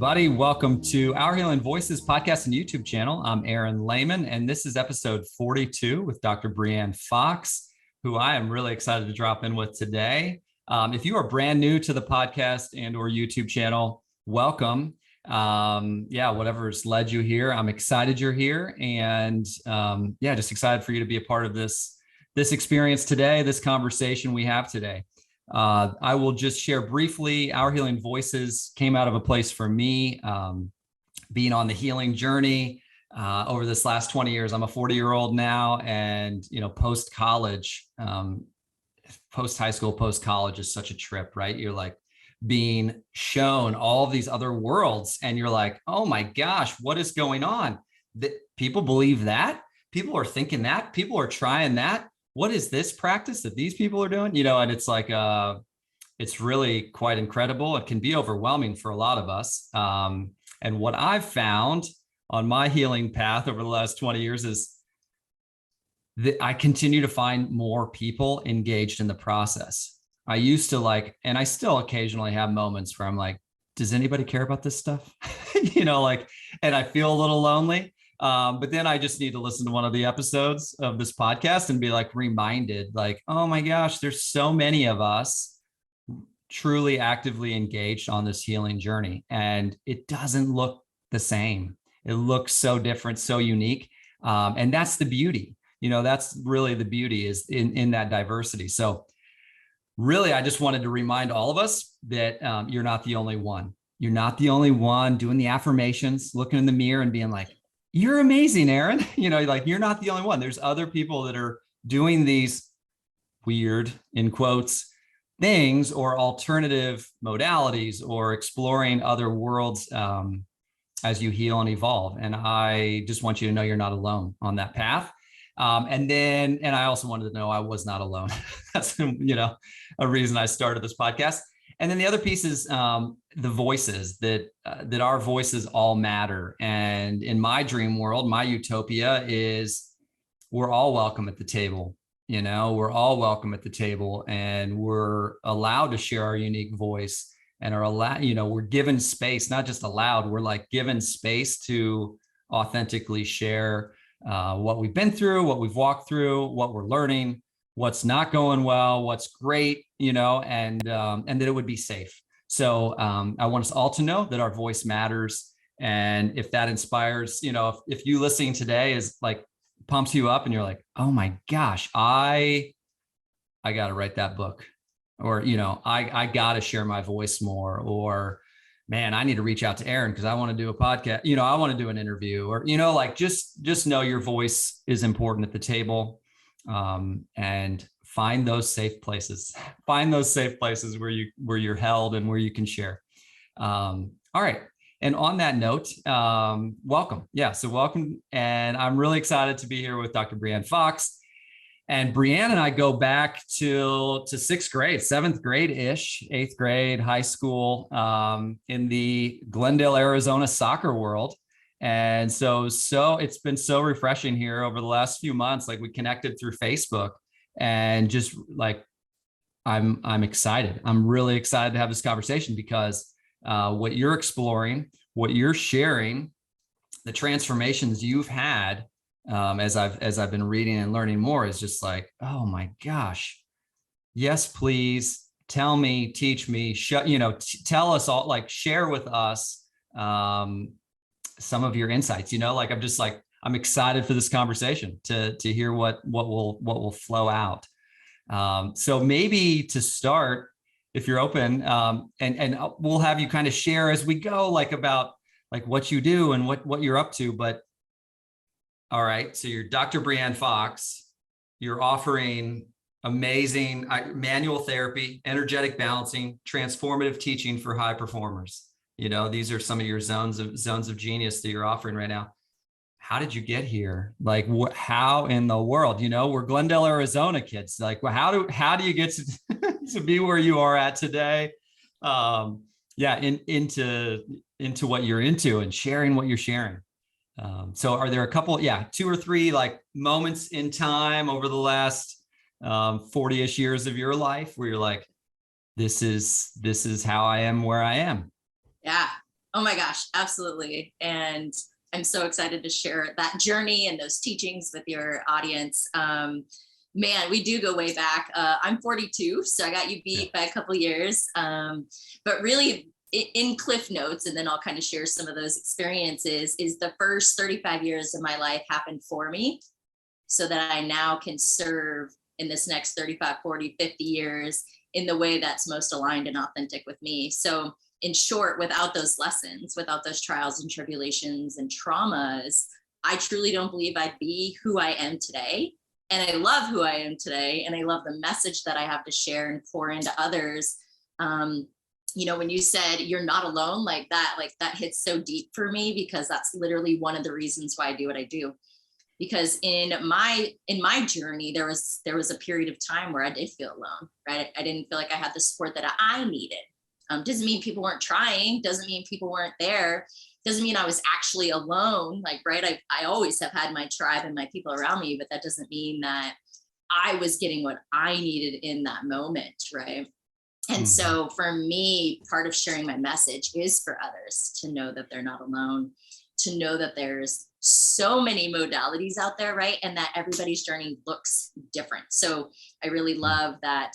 everybody. Welcome to Our Healing Voices podcast and YouTube channel. I'm Aaron Lehman, and this is episode 42 with Dr. Breann Fox, who I am really excited to drop in with today. If you are brand new to the podcast and or YouTube channel, welcome. Whatever's led you here, I'm excited you're here, and just excited for you to be a part of this experience today, this conversation we have today. I will just share briefly, Our Healing Voices came out of a place for me, being on the healing journey over this last 20 years. I'm a 40-year-old now, and post-college, post-high school, post-college is such a trip, right? You're like being shown all of these other worlds, and you're like, oh my gosh, what is going on? People believe that? People are thinking that? People are trying that? What is this practice that these people are doing? And it's like, it's really quite incredible. It can be overwhelming for a lot of us. And what I've found on my healing path over the last 20 years is that I continue to find more people engaged in the process. I used to and I still occasionally have moments where I'm like, does anybody care about this stuff? And I feel a little lonely. But then I just need to listen to one of the episodes of this podcast and be reminded, oh my gosh, there's so many of us truly actively engaged on this healing journey. And it doesn't look the same. It looks so different, so unique. And that's the beauty. That's really the beauty is in that diversity. So really, I just wanted to remind all of us that you're not the only one. You're not the only one doing the affirmations, looking in the mirror and being like, you're amazing, Aaron. You're not the only one. There's other people that are doing these weird, in quotes, things or alternative modalities or exploring other worlds as you heal and evolve. And I just want you to know you're not alone on that path. And I also wanted to know I was not alone. That's, a reason I started this podcast. And then the other piece is the voices, that our voices all matter. And in my dream world, my utopia is we're all welcome at the table. We're all welcome at the table, and we're allowed to share our unique voice and are allowed, we're given space, not just allowed, we're given space to authentically share what we've been through, what we've walked through, what we're learning, what's not going well, what's great, and that it would be safe. So I want us all to know that our voice matters. And if that inspires, if you listening today is pumps you up and you're like, oh my gosh, I got to write that book, or, I got to share my voice more, or man, I need to reach out to Aaron because I want to do a podcast, I want to do an interview, or, just know your voice is important at the table. And find those safe places, where you're held and where you can share. All right. And on that note, welcome. Yeah. So welcome. And I'm really excited to be here with Dr. Breann Fox. And Breann and I go back to sixth grade, seventh grade-ish, eighth grade, high school, in the Glendale, Arizona soccer world. And so it's been so refreshing here over the last few months. We connected through Facebook, and just I'm excited. I'm really excited to have this conversation because what you're exploring, what you're sharing, the transformations you've had as I've been reading and learning more is just oh my gosh, yes, please tell me, teach me, tell us all, share with us some of your insights. I'm excited for this conversation to hear what will flow out. So maybe to start, if you're open, and we'll have you kind of share as we go, about what you do and what you're up to. But all right, so you're Dr. Breann Fox. You're offering amazing manual therapy, energetic balancing, transformative teaching for high performers. These are some of your zones of genius that you're offering right now. How did you get here? How in the world? We're Glendale, Arizona kids. How do you get to be where you are at today? Into what you're into and sharing what you're sharing. So are there a couple, 2 or 3 moments in time over the last 40-ish years of your life where you're this is how I am where I am? Yeah. Oh my gosh, absolutely. And I'm so excited to share that journey and those teachings with your audience. Man, we do go way back. I'm 42, so I got you beat by a couple of years. But really, in Cliff Notes, and then I'll kind of share some of those experiences, is the first 35 years of my life happened for me so that I now can serve in this next 35, 40, 50 years in the way that's most aligned and authentic with me. So in short, without those lessons, without those trials and tribulations and traumas, I truly don't believe I'd be who I am today. And I love who I am today. And I love the message that I have to share and pour into others. When you said you're not alone, like that hits so deep for me, because that's literally one of the reasons why I do what I do. Because in my journey, there was a period of time where I did feel alone, right? I didn't feel like I had the support that I needed. Doesn't mean people weren't trying, doesn't mean people weren't there, doesn't mean I was actually alone. Like, right, I always have had my tribe and my people around me, but that doesn't mean that I was getting what I needed in that moment, right? And so for me, part of sharing my message is for others to know that they're not alone, to know that there's so many modalities out there, right? And that everybody's journey looks different. So I really love that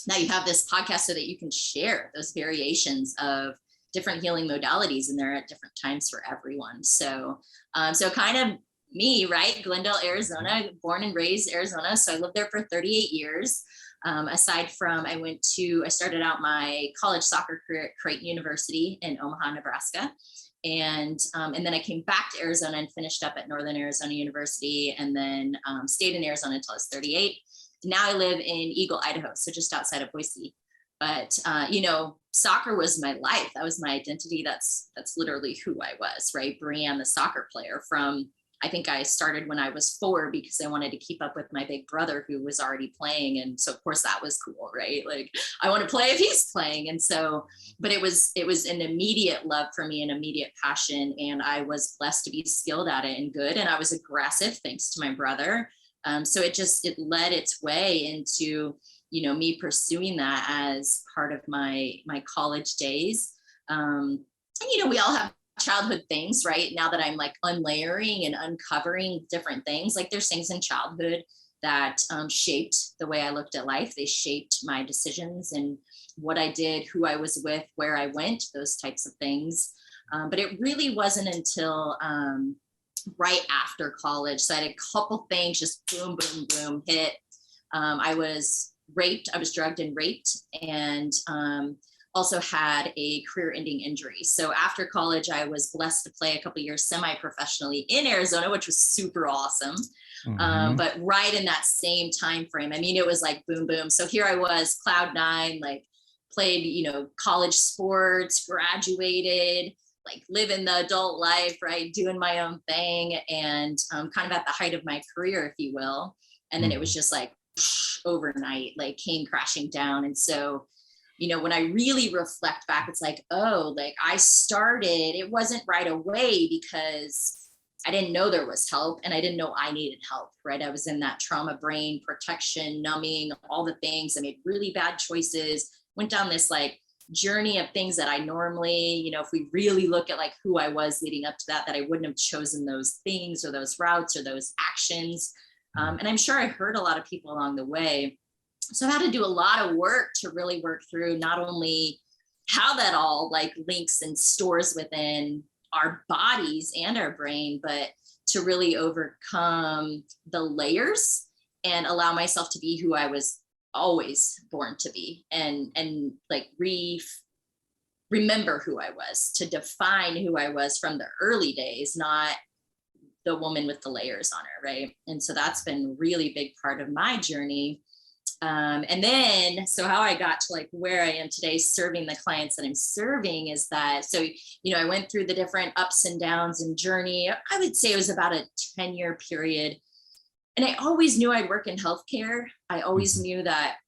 now you have this podcast so that you can share those variations of different healing modalities, and they're at different times for everyone. So kind of me, right? Glendale, Arizona, born and raised Arizona. So I lived there for 38 years. Aside from, I started out my college soccer career at Creighton University in Omaha, Nebraska. And then I came back to Arizona and finished up at Northern Arizona University, and then stayed in Arizona until I was 38. Now I live in Eagle, Idaho, so just outside of Boise. But, soccer was my life. That was my identity. That's literally who I was, right? Breann, the soccer player from, I think I started when I was 4 because I wanted to keep up with my big brother who was already playing. And so of course that was cool, right? Like I want to play if he's playing. And so, but it was an immediate love for me, an immediate passion. And I was blessed to be skilled at it and good. And I was aggressive thanks to my brother. So it led its way into, me pursuing that as part of my college days. And, we all have childhood things, right? Now that I'm like unlayering and uncovering different things, like there's things in childhood that shaped the way I looked at life. They shaped my decisions and what I did, who I was with, where I went, those types of things. But it really wasn't until right after college. So I had a couple things just boom, boom, boom hit. I was raped. I was drugged and raped, and also had a career-ending injury. So after college, I was blessed to play a couple of years semi-professionally in Arizona, which was super awesome. But right in that same time frame, I mean, it was like boom, boom. So here I was, cloud nine, like played, college sports, graduated, like living the adult life, right? Doing my own thing, and kind of at the height of my career, if you will. And then it was just like overnight, like came crashing down. And so, when I really reflect back, it's like, oh, like I started, it wasn't right away because I didn't know there was help and I didn't know I needed help, right? I was in that trauma brain, protection, numbing, all the things. I made really bad choices, went down this like journey of things that I normally, if we really look at like who I was leading up to that I wouldn't have chosen those things or those routes or those actions. And I'm sure I hurt a lot of people along the way. So I had to do a lot of work to really work through not only how that all like links and stores within our bodies and our brain, but to really overcome the layers and allow myself to be who I was always born to be, and like remember who I was, to define who I was from the early days, not the woman with the layers on her, right? And so that's been really big part of my journey. And then, so how I got to like where I am today, serving the clients that I'm serving, is that, so, I went through the different ups and downs and journey. I would say it was about a 10-year period. And I always knew I'd work in healthcare. I always knew that,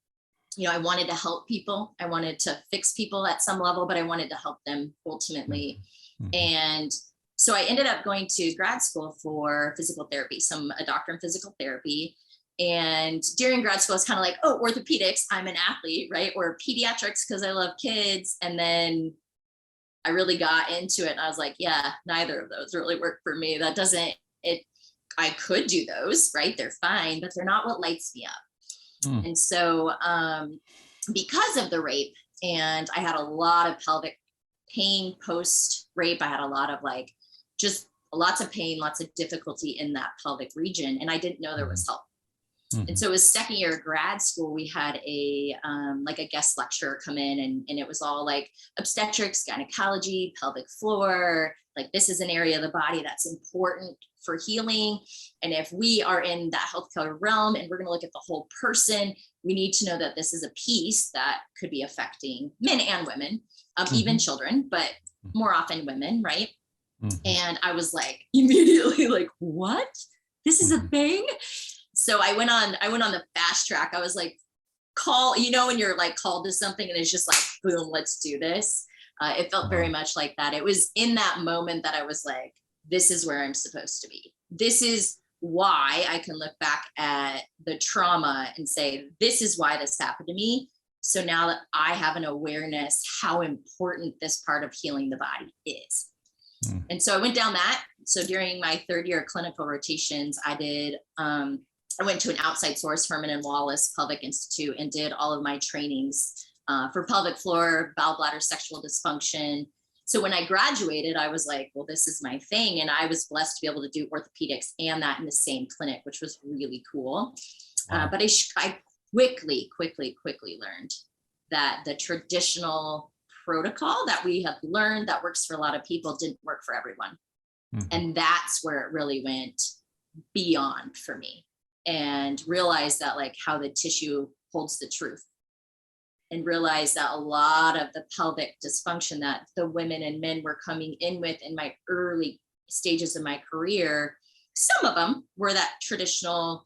I wanted to help people. I wanted to fix people at some level, but I wanted to help them ultimately. And so I ended up going to grad school for physical therapy. So I'm a doctor in physical therapy. And during grad school, it's kind of like, oh, orthopedics, I'm an athlete, right? Or pediatrics because I love kids. And then I really got into it and I was like, yeah, neither of those really work for me. That doesn't, I could do those, right? They're fine, but they're not what lights me up. And so because of the rape, and I had a lot of pelvic pain post rape, I had a lot of like, just lots of pain, lots of difficulty in that pelvic region. And I didn't know there was help. And so it was second year of grad school, we had a like a guest lecturer come in and it was all like obstetrics, gynecology, pelvic floor, like this is an area of the body that's important for healing. And if we are in that healthcare realm and we're going to look at the whole person, we need to know that this is a piece that could be affecting men and women, even children, but more often women, right? And I was like, immediately like, what? This is a thing? So I went on the fast track. I was like, call, you know, when you're like called to something and it's just like, boom, let's do this. It felt very much like that. It was in that moment that I was like, this is where I'm supposed to be. This is why I can look back at the trauma and say, this is why this happened to me. So now that I have an awareness how important this part of healing the body is. And so I went down that. So during my third year of clinical rotations, I went to an outside source, Herman and Wallace Pelvic Institute, and did all of my trainings for pelvic floor, bowel bladder, sexual dysfunction. So when I graduated, I was like, well, this is my thing. And I was blessed to be able to do orthopedics and that in the same clinic, which was really cool. But I quickly learned that the traditional protocol that we have learned that works for a lot of people didn't work for everyone. And that's where it really went beyond for me, and realized that like how the tissue holds the truth, and realized that a lot of the pelvic dysfunction that the women and men were coming in with in my early stages of my career, some of them were that traditional,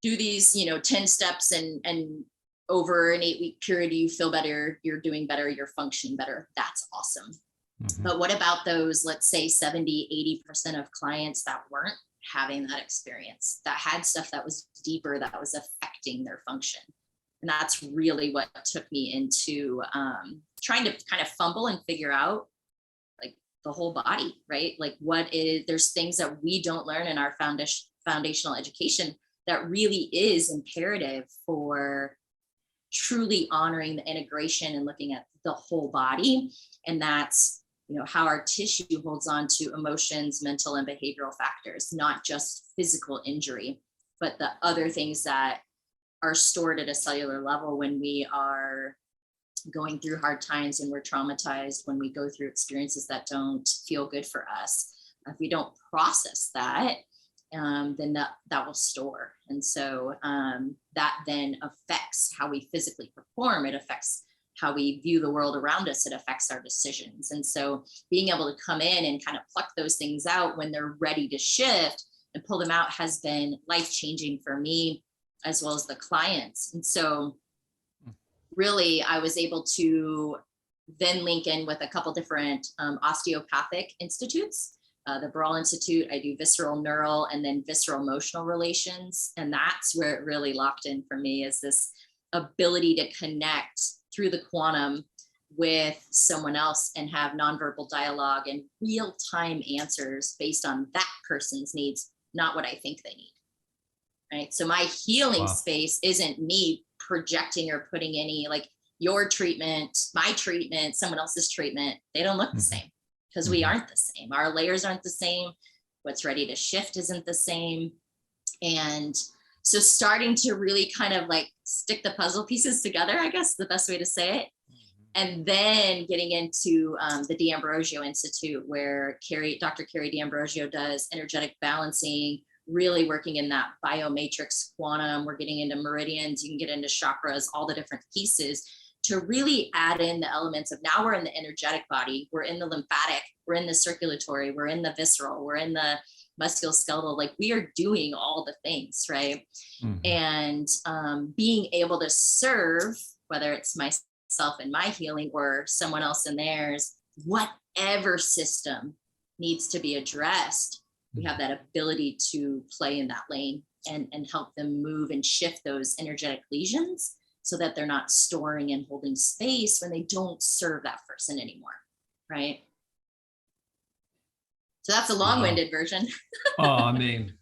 do these, 10 steps and over an 8-week period, you feel better, you're doing better, you're functioning better. That's awesome. But what about those, let's say 70, 80% of clients that weren't having that experience, that had stuff that was deeper, that was affecting their function? And that's really what took me into trying to kind of fumble and figure out like the whole body, right? Like there's things that we don't learn in our foundational education that really is imperative for truly honoring the integration and looking at the whole body. And that's, how our tissue holds on to emotions, mental and behavioral factors, not just physical injury, but the other things that are stored at a cellular level when we are going through hard times and we're traumatized, when we go through experiences that don't feel good for us. If we don't process that, then that will store. And so that then affects how we physically perform. It affects how we view the world around us. It affects our decisions. And so being able to come in and kind of pluck those things out when they're ready to shift and pull them out has been life-changing for me as well as the clients. And so really I was able to then link in with a couple different osteopathic institutes. The Breann Institute, I do visceral neural and then visceral emotional relations. And that's where it really locked in for me, is this ability to connect through the quantum with someone else and have nonverbal dialogue and real-time answers based on that person's needs, not what I think they need. Right. So my healing space isn't me projecting or putting any like your treatment, my treatment, someone else's treatment. They don't look the same because we aren't the same. Our layers aren't the same. What's ready to shift isn't the same. And so starting to really kind of like stick the puzzle pieces together, I guess the best way to say it. And then getting into the D'Ambrosio Institute, where Dr. Carrie D'Ambrosio does energetic balancing, really working in that biomatrix quantum. We're getting into meridians, you can get into chakras, all the different pieces to really add in the elements of, now we're in the energetic body, we're in the lymphatic, we're in the circulatory, we're in the visceral, we're in the musculoskeletal, like we are doing all the things, right? And being able to serve, whether it's myself in my healing or someone else in theirs, whatever system needs to be addressed, we have that ability to play in that lane and help them move and shift those energetic lesions so that they're not storing and holding space when they don't serve that person anymore. Right. So that's a long-winded version. Oh, I mean,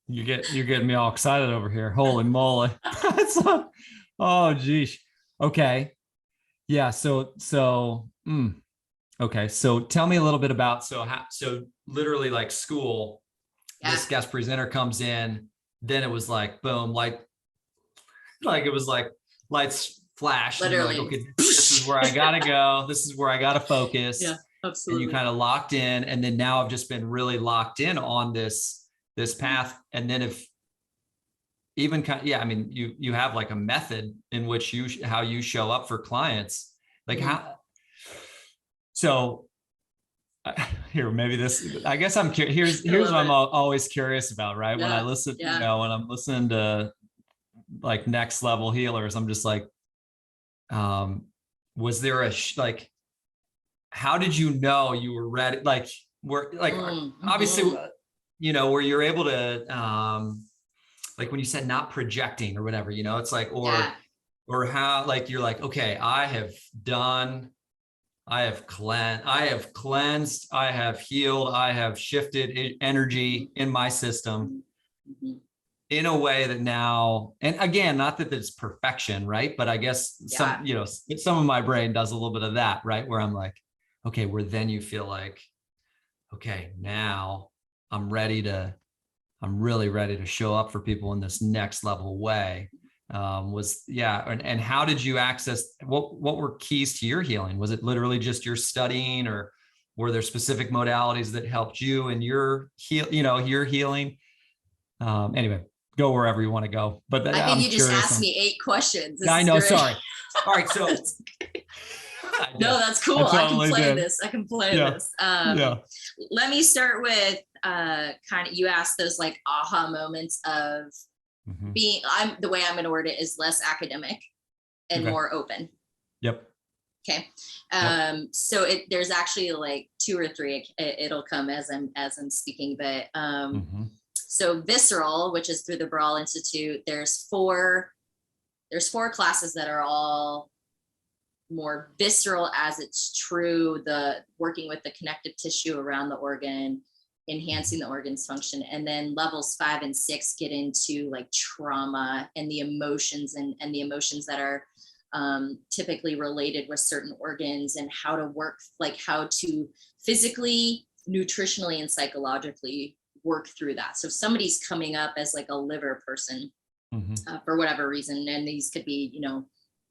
you're getting me all excited over here. Holy moly. Oh, geez. Okay. Yeah. Okay. So tell me a little bit about, so literally like school, Yeah. this guest presenter comes in, then it was like, boom, like it was like lights flash. Literally. And you're like, okay, this is where I gotta go. This is where I gotta focus. Yeah, absolutely. And you kind of locked in. And then now I've just been really locked in on this path. And then if even I mean, you have like a method in which how you show up for clients, like so here, maybe this, I guess I'm curious. Here's what I'm always curious about, right? When I listen, when I'm listening to like next level healers, I'm just like, was there like, how did you know you were ready? Like, obviously, where you're able to, like when you said not projecting or whatever, it's like, or how, like, you're like, okay, I have cleansed, I have healed, I have shifted energy in my system in a way that now, and again, not that it's perfection, right? But I guess some of my brain does a little bit of that, right? Where I'm like, okay, where then you feel like, okay, now I'm really ready to show up for people in this next level way. And how did you access, what were keys to your healing? Was it literally just your studying, or were there specific modalities that helped you in your your healing? Anyway, go wherever you want to go. But I think you just asked me 8 questions. I know, sorry. All right, so no, that's cool. I can play this. Let me start with kind of, you asked those like aha moments of being, the way I'm going to word it is less academic and more open. Yep. Okay. So there's actually like 2 or 3, it'll come as I'm speaking, but so visceral, which is through the Breann Institute, there's 4 classes that are all more visceral, as it's true, the working with the connective tissue around the organ, enhancing the organ's function. And then levels 5 and 6 get into like trauma and the emotions and the emotions that are typically related with certain organs, and how to work, like how to physically, nutritionally, and psychologically work through that. So if somebody's coming up as like a liver person for whatever reason, and these could be,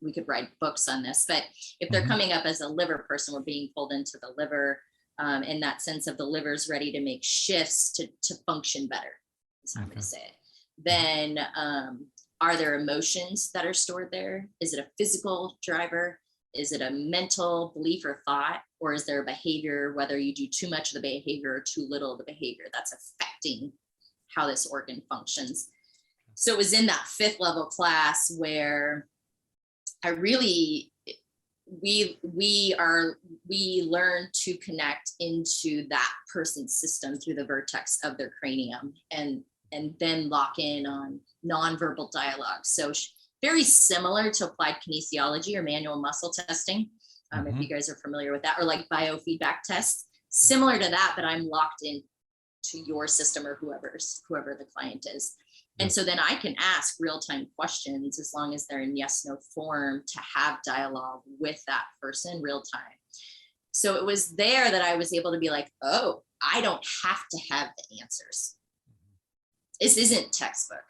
we could write books on this, but if they're coming up as a liver person, we're being pulled into the liver in that sense of the liver's ready to make shifts to function better, is how I'm going to say it. Then are there emotions that are stored there? Is it a physical driver? Is it a mental belief or thought? Or is there a behavior, whether you do too much of the behavior or too little of the behavior, that's affecting how this organ functions? So it was in that 5th level class where I really, we learn to connect into that person's system through the vertex of their cranium, and then lock in on nonverbal dialogue. So very similar to applied kinesiology or manual muscle testing, if you guys are familiar with that, or like biofeedback tests, similar to that, but I'm locked in to your system or whoever the client is. And so then I can ask real-time questions, as long as they're in yes/no form, to have dialogue with that person real time. So it was there that I was able to be like, oh, I don't have to have the answers. This isn't textbook.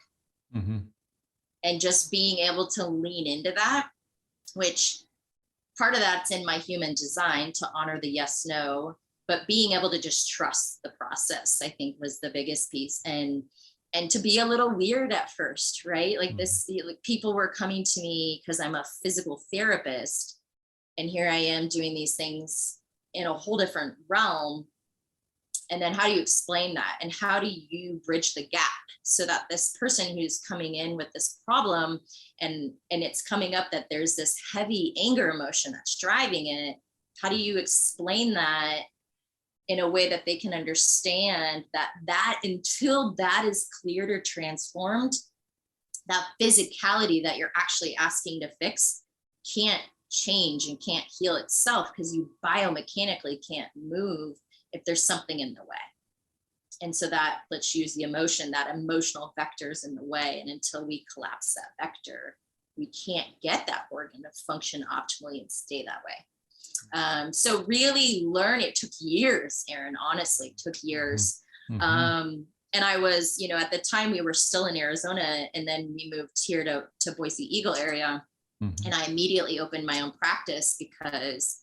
And just being able to lean into that, which part of that's in my human design to honor the yes/no, but being able to just trust the process, I think, was the biggest piece. And to be a little weird at first, right? Like like people were coming to me because I'm a physical therapist, and here I am doing these things in a whole different realm. And then how do you explain that? And how do you bridge the gap so that this person who's coming in with this problem, and it's coming up that there's this heavy anger emotion that's driving it, how do you explain that in a way that they can understand that until that is cleared or transformed, that physicality that you're actually asking to fix can't change and can't heal itself because you biomechanically can't move if there's something in the way. And so that, let's use the emotion, that emotional vector is in the way. And until we collapse that vector, we can't get that organ to function optimally and stay that way. So really learn, it took years, Aaron, honestly, it took years. And I was, at the time we were still in Arizona, and then we moved here to Boise Eagle area. And I immediately opened my own practice because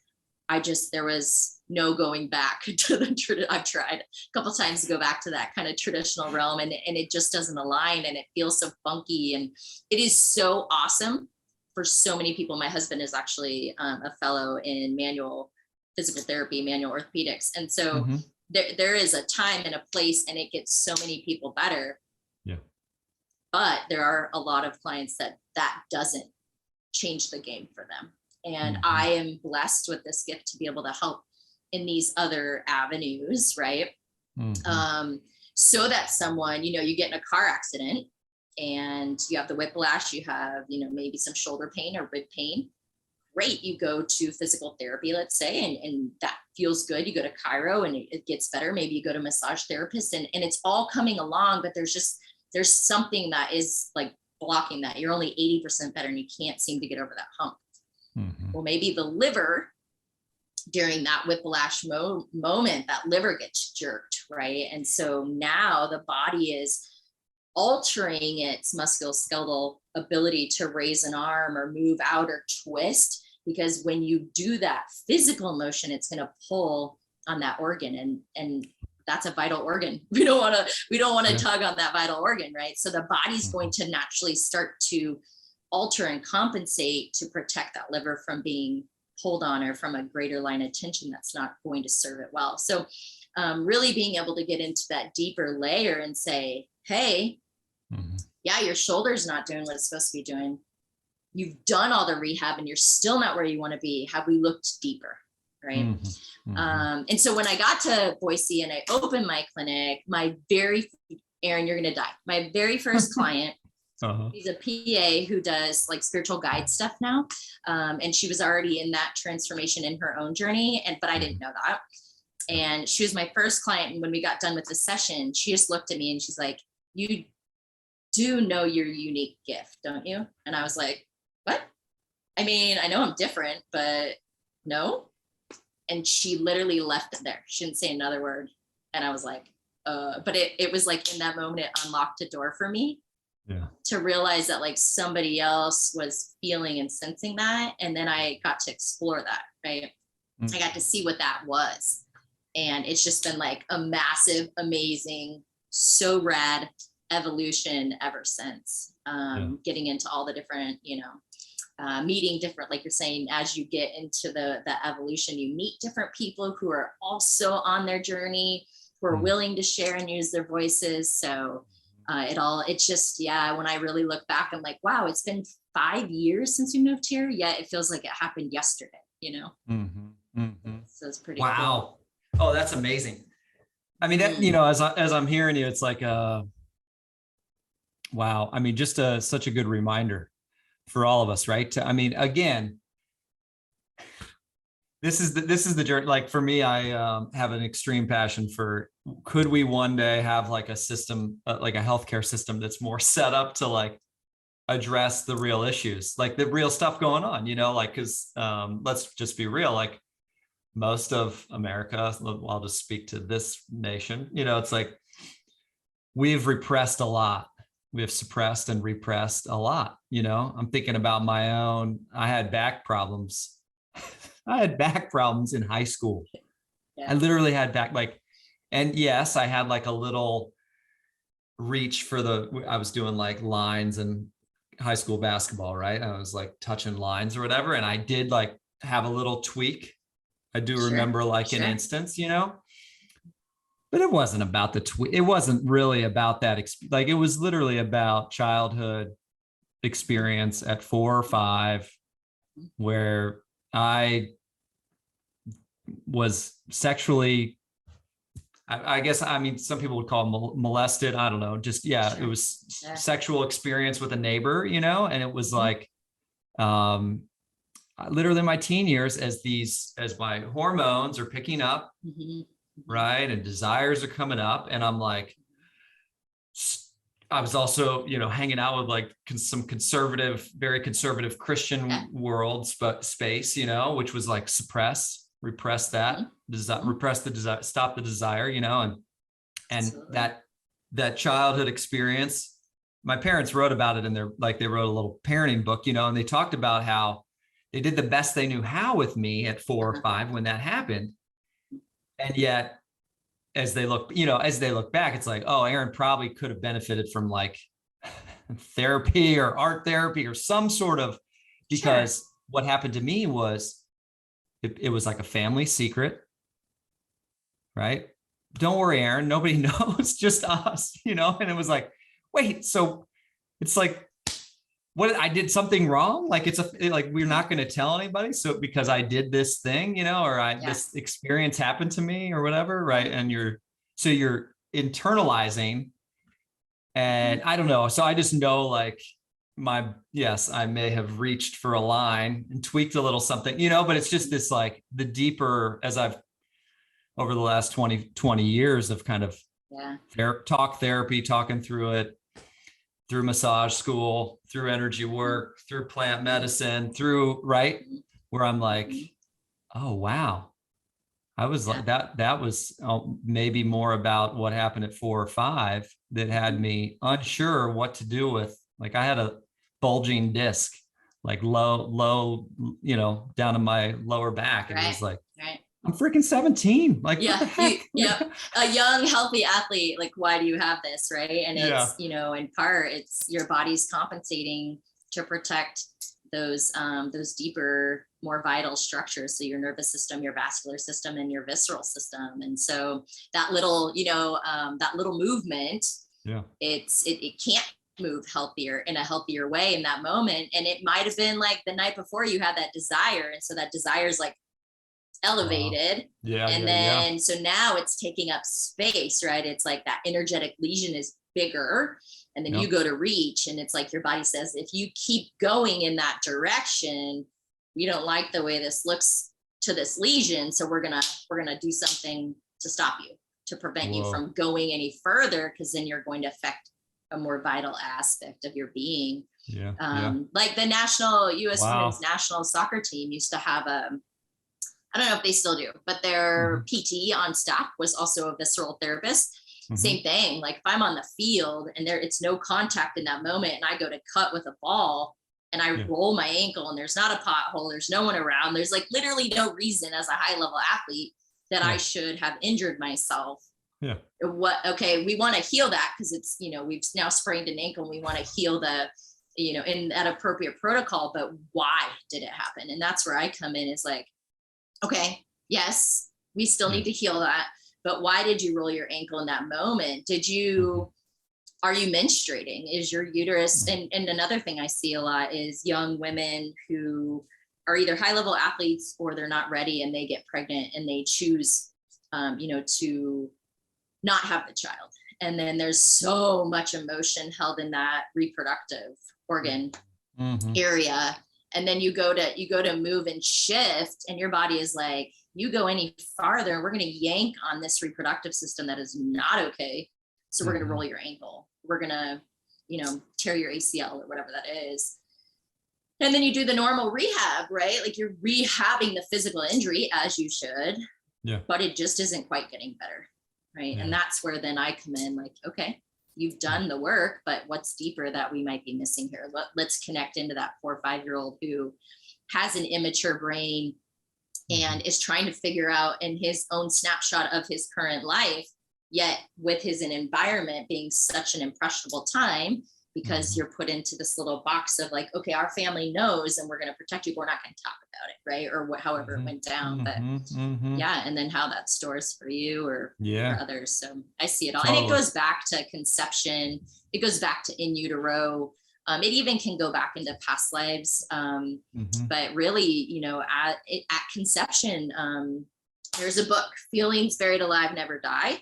there was no going back to I've tried a couple times to go back to that kind of traditional realm, and it just doesn't align, and it feels so funky. And it is so awesome for so many people. My husband is actually a fellow in manual physical therapy, manual orthopedics. And so there is a time and a place, and it gets so many people better. Yeah. But there are a lot of clients that doesn't change the game for them. And I am blessed with this gift to be able to help in these other avenues, right? So that someone, you get in a car accident and you have the whiplash, you have, maybe some shoulder pain or rib pain. Great, you go to physical therapy, let's say, and that feels good. You go to chiro and it gets better. Maybe you go to massage therapist, and it's all coming along, but there's something that is like blocking that. You're only 80% better and you can't seem to get over that hump. Well, maybe the liver, during that whiplash moment, that liver gets jerked, right? And so now the body is altering its musculoskeletal ability to raise an arm or move out or twist, because when you do that physical motion, it's going to pull on that organ, and that's a vital organ. We don't want to tug on that vital organ, right? So the body's going to naturally start to alter and compensate to protect that liver from being pulled on or from a greater line of tension that's not going to serve it well. So really being able to get into that deeper layer and say, hey, yeah, your shoulder's not doing what it's supposed to be doing. You've done all the rehab and you're still not where you want to be. Have we looked deeper? Right. And so when I got to Boise and I opened my clinic, Aaron, you're going to die. My very first client, he's a PA who does like spiritual guide stuff now. And she was already in that transformation in her own journey. But I didn't know that. And she was my first client. And when we got done with the session, she just looked at me and she's like, you do know your unique gift, don't you? And I was like, what? I mean, I know I'm different, but no. And she literally left it there. She didn't say another word. And I was like, but it was like in that moment, it unlocked a door for me to realize that like somebody else was feeling and sensing that. And then I got to explore that, right? I got to see what that was. And it's just been like a massive, amazing, so rad evolution ever since. Getting into all the different, meeting different, like you're saying, as you get into the evolution, you meet different people who are also on their journey, who are willing to share and use their voices. So it's just, when I really look back, I'm like, wow, it's been 5 years since we moved here. Yet it feels like it happened yesterday, So it's pretty cool. Oh, that's amazing. I mean, that, as I'm hearing you, it's like, wow. I mean, just such a good reminder for all of us, right? Again, this is the journey. Like for me, I have an extreme passion for, could we one day have like a system, like a healthcare system that's more set up to like address the real issues, like the real stuff going on, cause let's just be real. Like most of America, I'll just speak to this nation, it's like, we've repressed a lot. We have suppressed and repressed a lot. I'm thinking about my own, I had back problems. I had back problems in high school. I literally had back, and yes, I had like a little reach for I was doing like lines in high school basketball, right? I was like touching lines or whatever. And I did like have a little tweak. I do remember like an instance, but it wasn't about the tweak. It wasn't really about that. Like it was literally about childhood experience at 4 or 5, where I was sexually, I guess, some people would call it molested. I don't know. Just, it was sexual experience with a neighbor, and it was like, literally in my teen years, as my hormones are picking up, right, and desires are coming up, and I'm like, I was also, hanging out with like some conservative, very conservative Christian world space, which was like repress that desire, repress the desire, stop the desire, and that childhood experience. My parents wrote about it in they wrote a little parenting book, and they talked about how they did the best they knew how with me at 4 or 5 when that happened. And yet, as they look back, it's like, oh, Aaron probably could have benefited from like therapy or art therapy or some sort of, because what happened to me was it was like a family secret, right? Don't worry, Aaron, nobody knows, just us, and it was like, wait, so it's like, what, I did something wrong? Like we're not going to tell anybody. So because I did this thing, or this experience happened to me or whatever. Right. And you're internalizing, and I don't know. So I just know like I may have reached for a line and tweaked a little something, but it's just this, like the deeper, as I've over the last 20 years of kind of talk therapy, talking through it, through massage school, through energy work, through plant medicine, where I'm like, oh, wow. I was like, that was maybe more about what happened at 4 or 5 that had me unsure what to do with, like I had a bulging disc, like low, down in my lower back. And it was like, I'm freaking 17. Like, what the heck? A young, healthy athlete. Like, why do you have this? Right. And it's, in part, it's your body's compensating to protect those deeper, more vital structures. So your nervous system, your vascular system, and your visceral system. And so that little, that little movement, it can't move in a healthier way in that moment. And it might've been like the night before you had that desire. And so that desire is like elevated. So now it's taking up space, right? It's like that energetic lesion is bigger, and then you go to reach, and it's like your body says, if you keep going in that direction, we don't like the way this looks to this lesion, so we're gonna do something to stop you, to prevent you from going any further, because then you're going to affect a more vital aspect of your being. Like the U.S. women's national soccer team used to have I don't know if they still do, but their PT on staff was also a visceral therapist. Same thing. Like if I'm on the field and it's no contact in that moment, and I go to cut with a ball and I roll my ankle and there's not a pothole, there's no one around, there's like literally no reason as a high level athlete that I should have injured myself. We want to heal that because it's, we've now sprained an ankle, and we want to heal the, in that appropriate protocol, but why did it happen? And that's where I come in, is like, okay, yes, we still need to heal that, but why did you roll your ankle in that moment? Are you menstruating? Is your uterus, and another thing I see a lot is young women who are either high level athletes or they're not ready and they get pregnant and they choose, to not have the child. And then there's so much emotion held in that reproductive organ area. And then you go to move and shift, and your body is like, you go any farther, we're going to yank on this reproductive system that is not okay. So we're going to roll your ankle. We're going to, tear your ACL or whatever that is. And then you do the normal rehab, right? Like you're rehabbing the physical injury as you should, but it just isn't quite getting better. Right. And that's where then I come in, like, okay, you've done the work, but what's deeper that we might be missing here? Let's connect into that 4 or 5-year-old who has an immature brain and is trying to figure out in his own snapshot of his current life, yet with his environment being such an impressionable time, because you're put into this little box of like, okay, our family knows and we're going to protect you, but we're not going to talk about it, right? Or however it went down. But and then how that stores for you or for others. So I see it all. And it goes back to conception. It goes back to in utero. It even can go back into past lives. But really, at conception, there's a book, Feelings Buried Alive Never Die.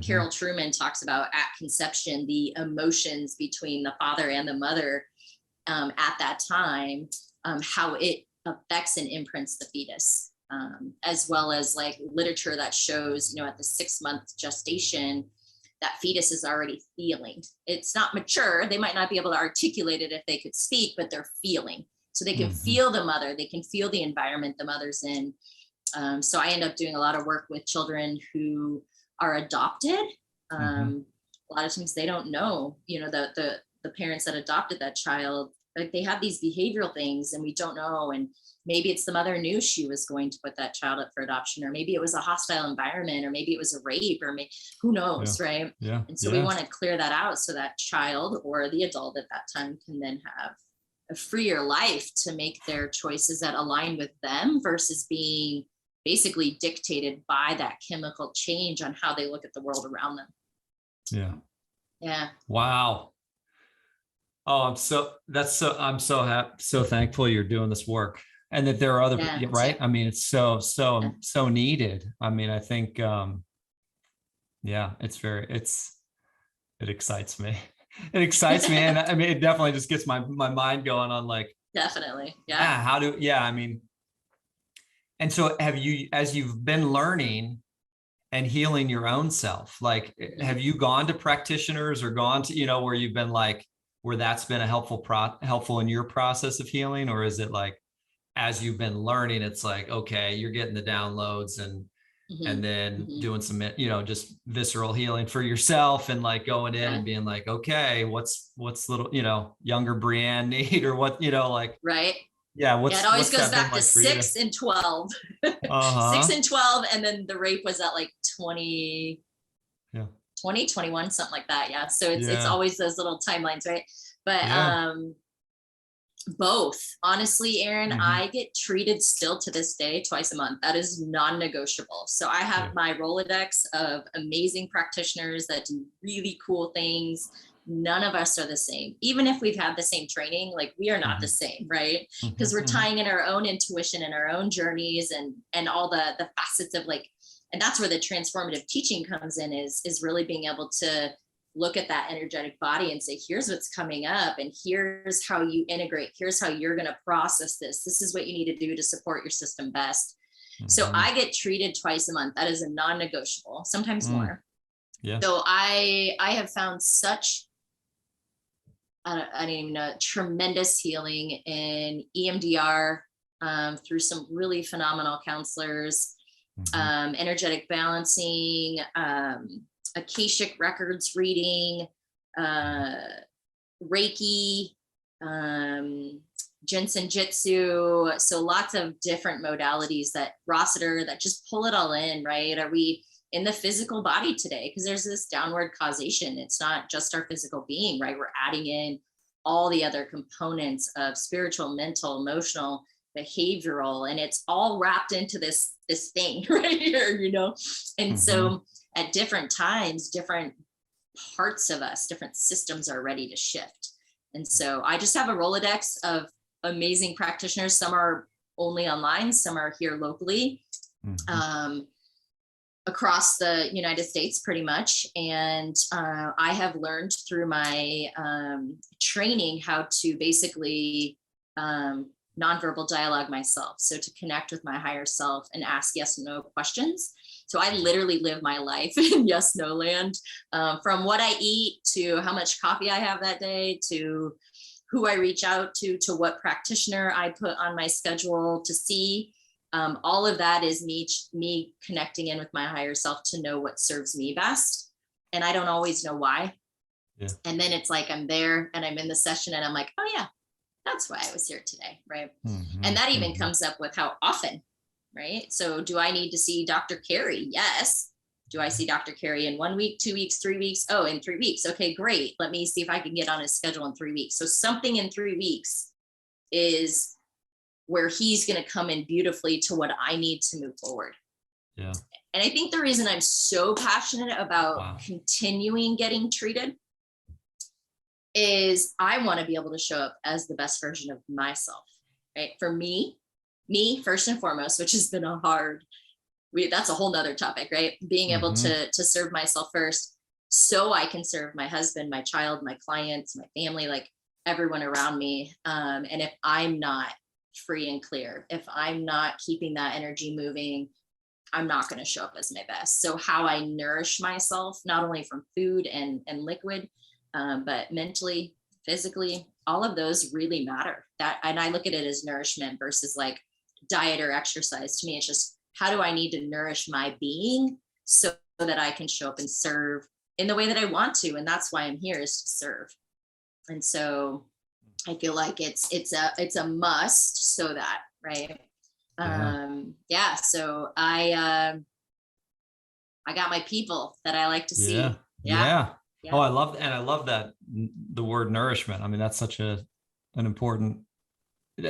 Carol Truman talks about at conception, the emotions between the father and the mother at that time, how it affects and imprints the fetus, as well as like literature that shows, at the 6-month gestation, that fetus is already feeling. It's not mature. They might not be able to articulate it if they could speak, but they're feeling. So they can feel the mother, they can feel the environment the mother's in. So I end up doing a lot of work with children who are adopted. A lot of times they don't know, the parents that adopted that child, like they have these behavioral things and we don't know. And maybe it's the mother knew she was going to put that child up for adoption, or maybe it was a hostile environment, or maybe it was a rape, or who knows, right? Yeah. And so we want to clear that out so that child or the adult at that time can then have a freer life to make their choices that align with them versus being basically dictated by that chemical change on how they look at the world around them. Yeah. Yeah. Wow. Oh, I'm so happy, so thankful you're doing this work, and that there are other, right? I mean, it's so needed. I mean, I think, it excites me. It excites me. And I mean, it definitely just gets my mind going on like, definitely. Yeah. I mean, and so have you, as you've been learning and healing your own self, like, have you gone to practitioners or gone to, where you've been like, where that's been a helpful in your process of healing? Or is it like, as you've been learning, it's like, okay, you're getting the downloads and then doing some, just visceral healing for yourself and like going in and being like, okay, what's little, younger Breann need, or what, like, right. Yeah. It always goes back to 6 and 12, 6 and 12. And then the rape was at like 20, 21, something like that. Yeah. So it's always those little timelines, right? But both. Honestly, Aaron, I get treated still to this day twice a month. That is non-negotiable. So I have my Rolodex of amazing practitioners that do really cool things. None of us are the same. Even if we've had the same training, like we are not the same, right? Because we're tying in our own intuition and our own journeys and all the facets of like, and that's where the transformative teaching comes in, is really being able to look at that energetic body and say, here's what's coming up, and here's how you integrate, here's how you're going to process this. This is what you need to do to support your system best. So I get treated twice a month. That is a non-negotiable, sometimes more. Yeah. So I have found such I don't even know, tremendous healing in EMDR through some really phenomenal counselors, energetic balancing, Akashic records reading, Reiki, Jinsen Jitsu. So lots of different modalities that Rossiter that just pull it all in, right? Are we in the physical body today? Because there's this downward causation. It's not just our physical being, right? We're adding in all the other components of spiritual, mental, emotional, behavioral, and it's all wrapped into this thing right here, And so at different times, different parts of us, different systems are ready to shift. And so I just have a Rolodex of amazing practitioners. Some are only online, some are here locally, across the United States pretty much. And I have learned through my training how to basically nonverbal dialogue myself. So to connect with my higher self and ask yes and no questions. So I literally live my life in yes, no land, from what I eat to how much coffee I have that day, to who I reach out to what practitioner I put on my schedule to see. All of that is me connecting in with my higher self to know what serves me best. And I don't always know why. Yeah. And then it's like, I'm there and I'm in the session and I'm like, oh yeah, that's why I was here today. Right. And that even comes up with how often, right? So do I need to see Dr. Carey? Yes. Do I see Dr. Carey in 1 week, 2 weeks, 3 weeks? Oh, in 3 weeks. Okay, great. Let me see if I can get on his schedule in 3 weeks. So something in 3 weeks is where he's going to come in beautifully to what I need to move forward. Yeah. And I think the reason I'm so passionate about continuing getting treated is I want to be able to show up as the best version of myself, right? For me first and foremost, which has been that's a whole nother topic, right? Being able to serve myself first so I can serve my husband, my child, my clients, my family, like everyone around me. And if I'm not free and clear. If I'm not keeping that energy moving, I'm not going to show up as my best. So how I nourish myself, not only from food and liquid, but mentally, physically, all of those really matter. That, and I look at it as nourishment versus like diet or exercise. To me, it's just, how do I need to nourish my being so that I can show up and serve in the way that I want to? And that's why I'm here, is to serve. And so I feel like it's a must, so that, right. So I got my people that I like to see. Yeah. Oh, I love that, the word nourishment. I mean, that's such an important,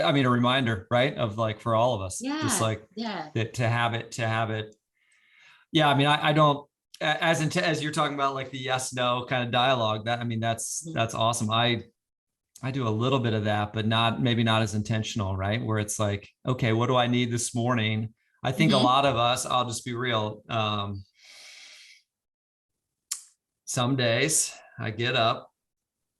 I mean, a reminder, right, of like, for all of us, just like that, to have it. Yeah. I mean, I don't, as you're talking about, like the yes, no kind of dialogue, that, I mean, that's awesome. I do a little bit of that, but maybe not as intentional, right? Where it's like, okay, what do I need this morning? I think a lot of us, I'll just be real. Some days I get up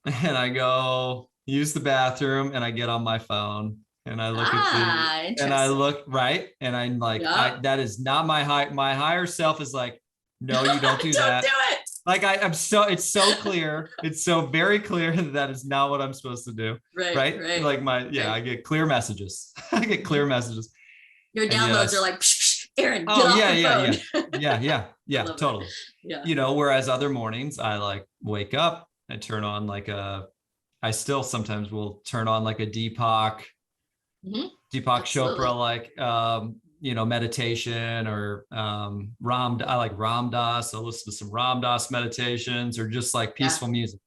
and I go use the bathroom and I get on my phone and I look and I look, right. And I'm like, that is not my higher self is like, no, you don't do that. Don't do it. Like it's so clear. It's so very clear that is not what I'm supposed to do. Right. Like I get clear messages. I get clear messages. Your downloads are like, Aaron, get off the phone. Yeah, totally. Yeah. You know, whereas other mornings I like wake up, I turn on like I still sometimes will turn on like a Deepak Chopra, like, you know, meditation, or I like Ram Dass. I'll listen to some Ram Dass meditations, or just like peaceful music,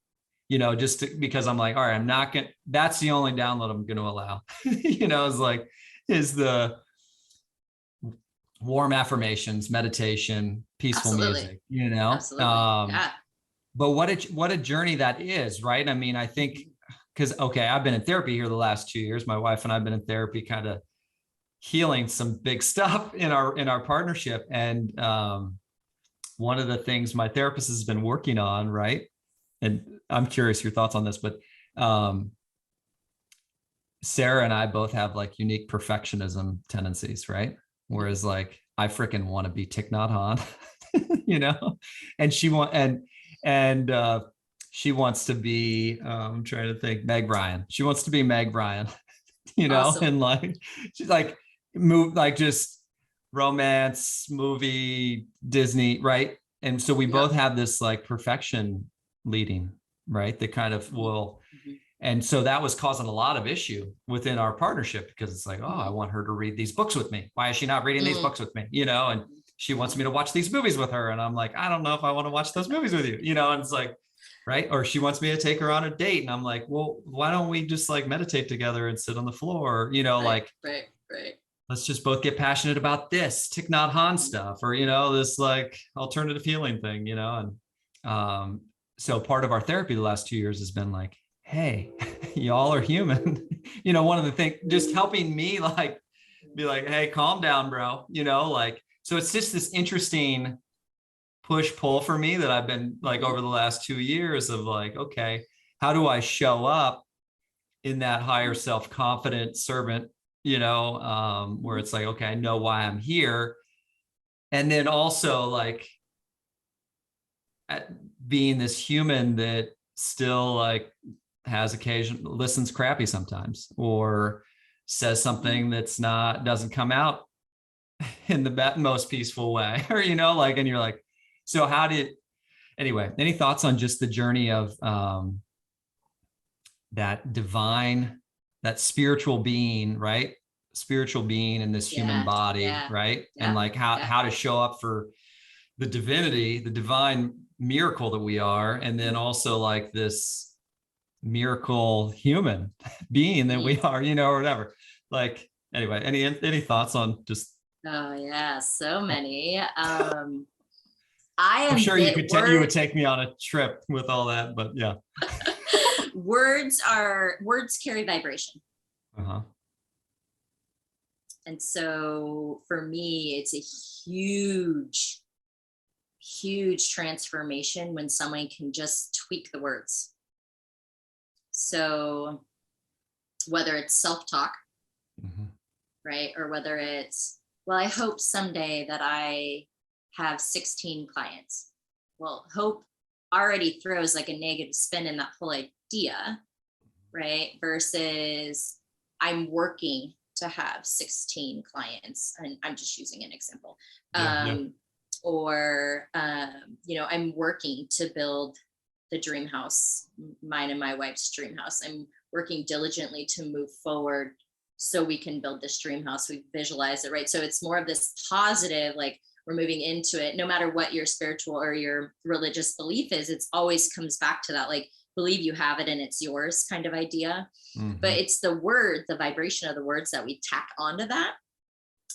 you know, because I'm like, all right, that's the only download I'm going to allow. You know, is the warm affirmations, meditation, peaceful music, you know. But what a journey that is, right? I mean, I think, because I've been in therapy here the last 2 years. My wife and I've been in therapy, kind of healing some big stuff in our partnership. And one of the things my therapist has been working on, right? And I'm curious your thoughts on this, but Sarah and I both have like unique perfectionism tendencies, right? Whereas like, I freaking want to be Thich Nhat Hanh, you know, and she wants to be, I'm trying to think, Meg Ryan. She wants to be Meg Ryan, you know, awesome. And like, she's like, just romance, movie, Disney, right? And so we both have this like perfection leading, right? That kind of will, and so that was causing a lot of issue within our partnership, because it's like, oh, I want her to read these books with me. Why is she not reading these books with me? You know, and she wants me to watch these movies with her. And I'm like, I don't know if I want to watch those movies with you, you know, and it's like, right. Or she wants me to take her on a date. And I'm like, well, why don't we just like meditate together and sit on the floor? You know, right. Let's just both get passionate about this Thich Nhat Hanh stuff, or, you know, this like alternative healing thing, you know? And so part of our therapy the last 2 years has been like, hey, y'all are human. You know, one of the things, just helping me like, be like, hey, calm down, bro. You know, like, so it's just this interesting push pull for me that I've been like over the last 2 years of like, okay, how do I show up in that higher self-confident servant, you know, where it's like, okay, I know why I'm here. And then also like being this human that still like has listens crappy sometimes, or says something doesn't come out in the most peaceful way, or, you know, like, and you're like, so anyway, any thoughts on just the journey of that divine, that spiritual being, right? Spiritual being in this human body, right? And like how to show up for the divinity, the divine miracle that we are, and then also like this miracle human being that we are, you know, or whatever. Like, anyway, any thoughts on just? Oh yeah, so many. I'm sure you would take me on a trip with all that, but yeah. Words carry vibration. And so for me, it's a huge transformation when someone can just tweak the words. So whether it's self-talk, right? Or whether it's, well, I hope someday that I have 16 clients. Well, hope already throws like a negative spin in that whole idea, right? Versus I'm working to have 16 clients. And I'm just using an example. Or, I'm working to build the dream house, mine and my wife's dream house. I'm working diligently to move forward so we can build this dream house. We visualize it, right? So it's more of this positive, like we're moving into it, no matter what your spiritual or your religious belief is, it's always comes back to that, like, believe you have it and it's yours kind of idea. But it's the word, the vibration of the words that we tack onto that.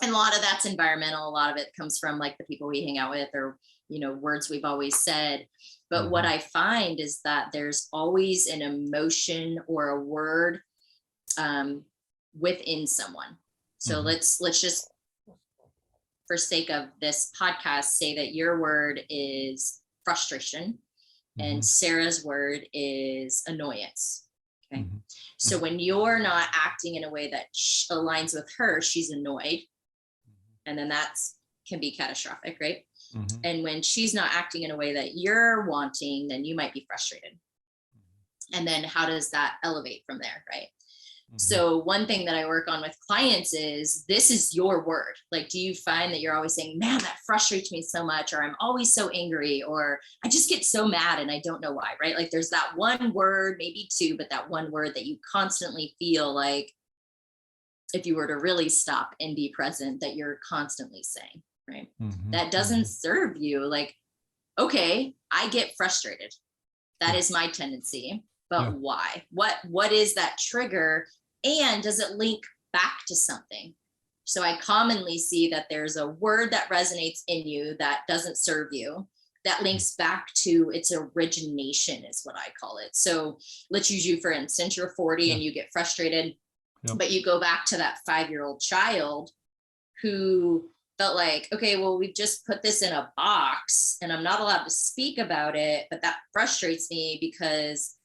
And a lot of that's environmental. A lot of it comes from like the people we hang out with, or, words we've always said. But what I find is that there's always an emotion or a word within someone. So let's just, for sake of this podcast, say that your word is frustration and Sarah's word is annoyance. Okay. So when you're not acting in a way that aligns with her, she's annoyed. And then that's can be catastrophic, right? And when she's not acting in a way that you're wanting, then you might be frustrated. And then how does that elevate from there, right? So one thing that I work on with clients is, this is your word. Like, do you find that you're always saying, man, that frustrates me so much, or I'm always so angry, or I just get so mad and I don't know why, right? Like there's that one word, maybe two, but that one word that you constantly feel like, if you were to really stop and be present, that you're constantly saying, right? That doesn't serve you. Like, okay, I get frustrated. That is my tendency, but why? What is that trigger? And does it link back to something? So I commonly see that there's a word that resonates in you that doesn't serve you, that links back to its origination, is what I call it. So let's use you, for instance, you're 40 and you get frustrated, but you go back to that 5-year-old child who felt like, okay, well, we've just put this in a box and I'm not allowed to speak about it, but that frustrates me because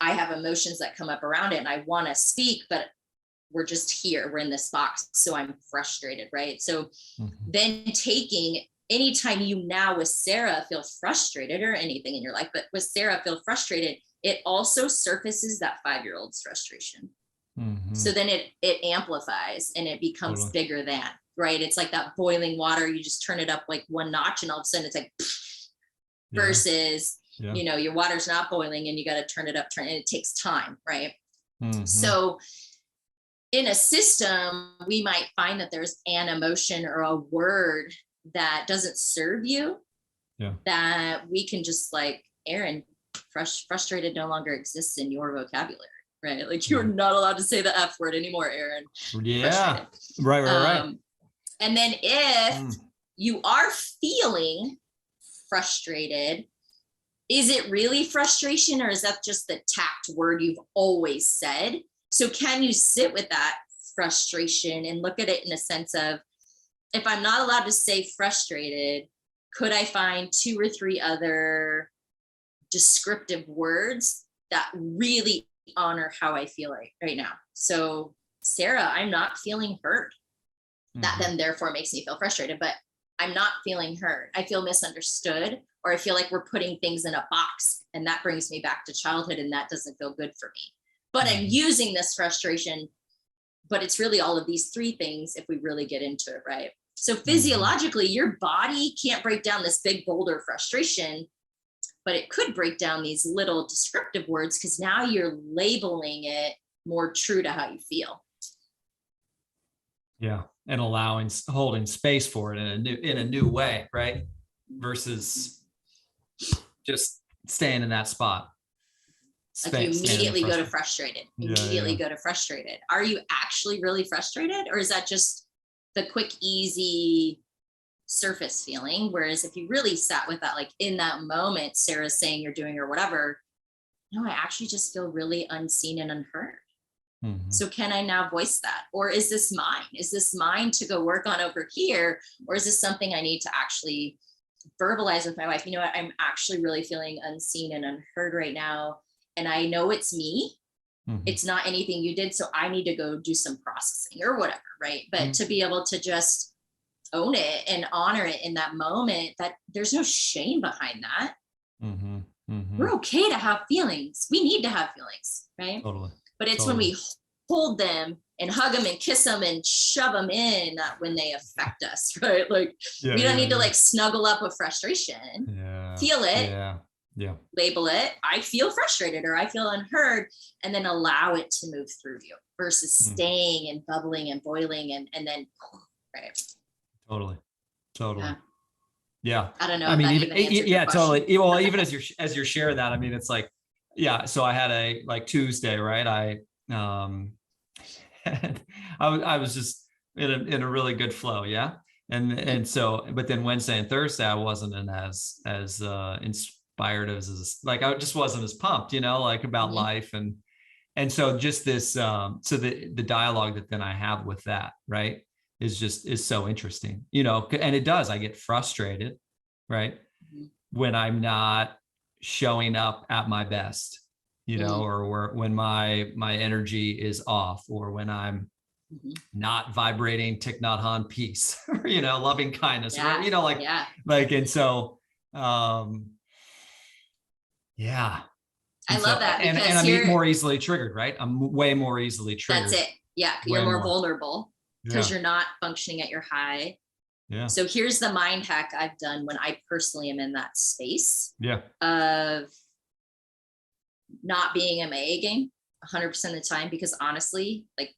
I have emotions that come up around it and I want to speak, but we're just here, we're in this box. So I'm frustrated, right? So then taking, anytime you now with Sarah feel frustrated, or anything in your life, but with Sarah feel frustrated, it also surfaces that 5-year-old's frustration. So then it amplifies and it becomes bigger than, right? It's like that boiling water. You just turn it up like one notch and all of a sudden it's like, versus, your water's not boiling and you got to turn it up, and it takes time, right? So in a system, we might find that there's an emotion or a word that doesn't serve you, that we can just like, Aaron, frustrated no longer exists in your vocabulary. Right. Like, you're not allowed to say the F word anymore, Aaron. Yeah. Right. And then if you are feeling frustrated, is it really frustration, or is that just the tact word you've always said? So can you sit with that frustration and look at it in a sense of, if I'm not allowed to say frustrated, could I find 2 or 3 other descriptive words that really honor how I feel right now? So Sarah, I'm not feeling heard. That then therefore makes me feel frustrated, but I'm not feeling heard. I feel misunderstood, or I feel like we're putting things in a box, and that brings me back to childhood, and that doesn't feel good for me. But I'm using this frustration, but it's really all of these 3 things if we really get into it, right? So physiologically, your body can't break down this big boulder frustration, but it could break down these little descriptive words, because now you're labeling it more true to how you feel. Yeah. And holding space for it in a new way, right? Versus just staying in that spot. Like, you immediately go to frustrated. Go to frustrated. Are you actually really frustrated? Or is that just the quick, easy surface feeling? Whereas if you really sat with that, like in that moment, Sarah's saying you're doing or whatever, no, I actually just feel really unseen and unheard. So can I now voice that? Or is this mine? Is this mine to go work on over here? Or is this something I need to actually verbalize with my wife? You know what? I'm actually really feeling unseen and unheard right now. And I know it's me, It's not anything you did, so I need to go do some processing or whatever, right? But to be able to just own it and honor it in that moment, that there's no shame behind that. We're okay to have feelings. We need to have feelings, right? Totally. But it's when we hold them and hug them and kiss them and shove them in that when they affect us, right? Like we don't need to like snuggle up with frustration. Feel it. Label it. I feel frustrated or I feel unheard, and then allow it to move through you versus staying and bubbling and boiling and then right. Totally. Yeah. I don't know. I mean, totally. Well, even as you're sharing that, I mean, it's like, so I had a like Tuesday, right? I was just in a really good flow. Yeah. And so, but then Wednesday and Thursday, I wasn't as inspired as like, I just wasn't as pumped, like about life. And so just this, so the dialogue that then I have with that, right, is so interesting, and it does, I get frustrated, right, when I'm not showing up at my best, or when my energy is off, or when I'm not vibrating Thich Nhat Hanh peace, loving kindness, and so, I love that, and I'm more easily triggered, right? I'm way more easily triggered. That's it. Yeah, you're more vulnerable because you're not functioning at your high. Yeah. So here's the mind hack I've done when I personally am in that space. Yeah. Of not being in my A game 100% of the time, because honestly, like